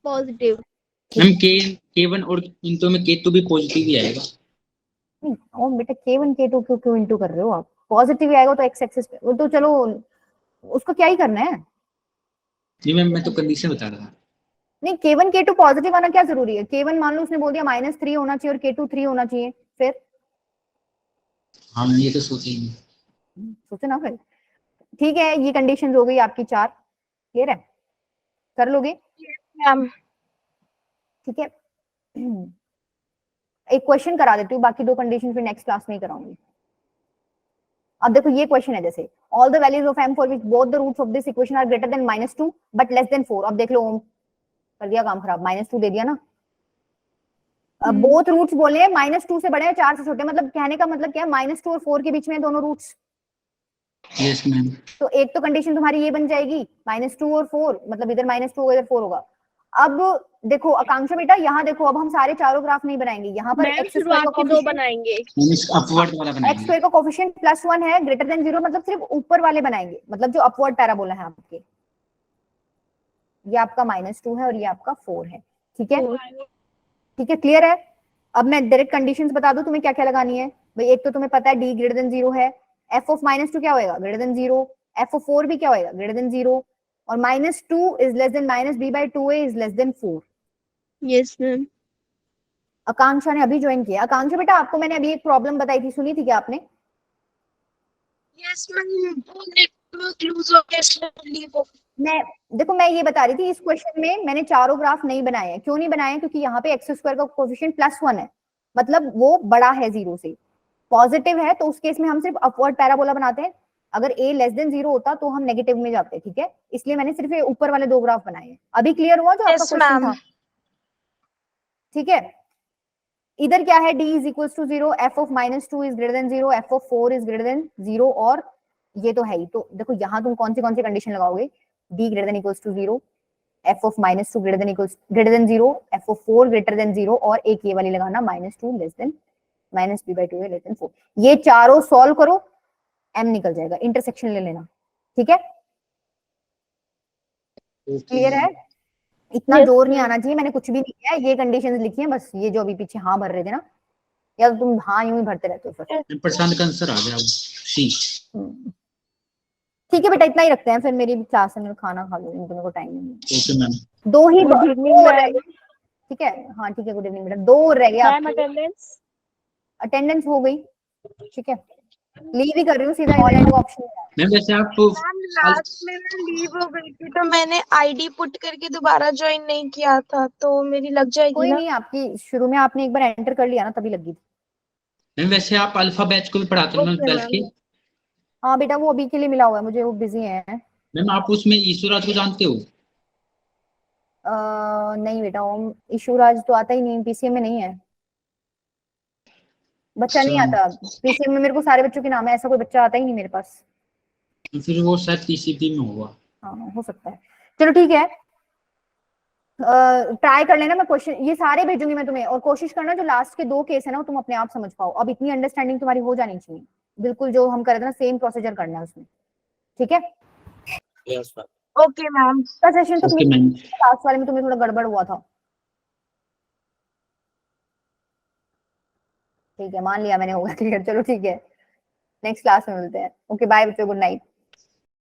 पॉजिटिव। मैम K1 और इंटू में K2 भी पॉजिटिव ही आएगा। नहीं ओ बेटा K1 K2 क्यों इंटू कर रहे हो आप? पॉजिटिव ही आएगा तो एक्स एक्सिस पे, वो तो चलो उसको क्या ही करना है। जी मैम मैं तो कंडीशन बता रहा था। नहीं K1 K2 पॉजिटिव आना क्या जरूरी है? K1 मान लो उसने बोल दिया -3 होना चाहिए और K2 3 होना चाहिए, फिर हाँ मैम ये तो सोचा ही नहीं। सोचो ना फिर। ठीक है, ये कंडीशंस हो गई आपकी 4, क्लियर है? कर लोगे? मैम ठीक है। एक क्वेश्चन करा देती हूँ, बाकी दो कंडीशन फिर नेक्स्ट क्लास में ही कराऊंगी। अब देखो ये क्वेश्चन है, जैसे all the values of m for which both the roots of this equation are greater than -2 but less than 4। अब देख लो ओम, कर दिया काम खराब, -2 दे दिया ना। बोथ रूट्स बोले हैं -2 से बड़े हैं, 4 से छोटे, मतलब कहने का मतलब क्या है, -2 और 4 के बीच में दोनों रूट्स। Yes ma'am. तो एक तो कंडीशन तुम्हारी ये बन जाएगी, -2 और 4, मतलब इधर -2 होगा इधर 4 होगा। अब देखो आकांक्षा बेटा, यहाँ देखो, अब हम सारे चारों ग्राफ नहीं बनाएंगे, यहाँ पर मैम एक्स स्क्वायर शुरुआत का के दो कोफिशिएंट, बनाएंगे। अपवर्ड वाला एक्स बनाएंगे। स्क्वायर का कोफिशिएंट +1 है ग्रेटर देन 0, मतलब सिर्फ ऊपर वाले बनाएंगे, मतलब जो अपवर्ड पैराबोला है आपके, ये आपका -2 है और ये आपका 4 है। ठीक है, ठीक है, क्लियर है? अब मैं डायरेक्ट कंडीशंस बता दूं तुम्हें क्या क्या लगानी है भाई। एक तो तुम्हें पता है d ग्रेटर देन 0 है, f ऑफ -2 क्या होएगा? ग्रेटर देन 0, f ऑफ 4 भी क्या होएगा? ग्रेटर देन 0 और -2 is less than -b/2a is less than 4। Yes ma'am. Akanksha ने अभी ज्वाइन किया। आकांक्षा बेटा आपको मैंने अभी एक प्रॉब्लम बताई थी, सुनी थी क्या आपने? यस मैम, नेटवर्क लूज हो गया इसलिए मैं ये बता रही थी, इस क्वेश्चन में मैंने चारों ग्राफ नहीं बनाए हैं। क्यों नहीं बनाए हैं? क्योंकि यहाँ पे एक्स स्क्वायर का कोफिशिएंट +1 है, मतलब वो बड़ा है 0 से, पॉजिटिव है, तो उस केस में हम सिर्फ अपवर्ड पैराबोला बनाते हैं। अगर a लेस देन 0 होता तो हम नेगेटिव में जाते हैं। ठीक है, इसलिए मैंने सिर्फ ये ऊपर वाले दो ग्राफ बनाए हैं। अभी क्लियर हुआ जो आपका Yes, क्वेश्चन ma'am. था? ठीक है, इधर क्या है? d is equal to 0, f of -2 is greater than 0, f of 4 is greater than 0 और ये तो है ही। तो देखो यहाँ तुम कौन सी कंडीशन लगाओगे? d greater than equals to 0, f of -2 greater than 0, f of 4 greater than 0 और एक ये वाली लगाना -2 less than -b/2a less than 4। ये चारों सॉल्व करो, m निकल जाएगा, इंटरसेक्शन ले लेना। ठीक है, क्लियर है? इतना Yes, जोर नहीं ma'am. आना चाहिए, मैंने कुछ भी नहीं किया, ये कंडीशंस लिखी हैं बस। ये जो अभी पीछे हाँ भर रहे थे ना, या तो तुम हाँ यूं ही भरते रहते हो फिर। प्रशांत का आंसर आ गया सी। ठीक है बेटा, इतना ही रखते हैं, फिर मेरी क्लास में खाना खा लो, मेरे को टाइम नहीं है। Okay ma'am. दो ही Good evening, दो रह ma'am. गए। ठीक है, हाँ ठीक है, गुड इवनिंग बेटा। 2 रह गया मैम अटेंडेंस। अटेंडेंस हो गई, ठीक है, लीव ही कर रही हूँ सीधा, ऑल एंड ऑप्शन। मैम वैसे आप मैम लास्ट में मैं लीव हो गई थी तो मैंने आईडी पुट करके दोबारा ज्वाइन नहीं किया था, तो मेरी लग जाएगी कोई ना? नहीं, आपकी शुरू में आपने एक बार एंटर कर लिया ना, तभी लगी थी। मैम वैसे आप अल्फा बैच को भी पढ़ाते हो मैम ओके 12th के? मैम। हाँ बेटा, वो अभी के लिए मिला हुआ है मुझे, वो बिजी है। मैम आप उसमें ईश्वराज को जानते हो? नहीं बेटा, ओम ईशुराज तो आता ही नहीं, पीसीएम में नहीं है, बच्चा नहीं अच्छा, आता पीसीएम में। मेरे को सारे बच्चों के नाम है, ऐसा कोई बच्चा आता ही नहीं मेरे पास। तो फिर वो शायद टीसीपी में होगा। हाँ हो सकता है, चलो ठीक है। ट्राई कर लेना, मैं क्वेश्चन ये सारे भेजूंगी मैं तुम्हें, और कोशिश करना जो लास्ट के 2 केस है ना वो तुम अपने आप समझ पाओ। अब इतनी अंडरस्टैंडिंग तुम्हारी हो जानी चाहिए, बिल्कुल जो हम कर रहे थे ना सेम प्रोसीजर करना है उसमें, ठीक है। Yes, ma'am. Okay ma'am. का सेशन तो ओके मैम। लास्ट वाले में तुम्हें थोड़ा गड़बड़ हुआ था, ठीक है, मान लिया मैंने, होगा क्लियर, चलो ठीक है, नेक्स्ट क्लास में मिलते हैं। ओके बाय बच्चों, गुड नाइट।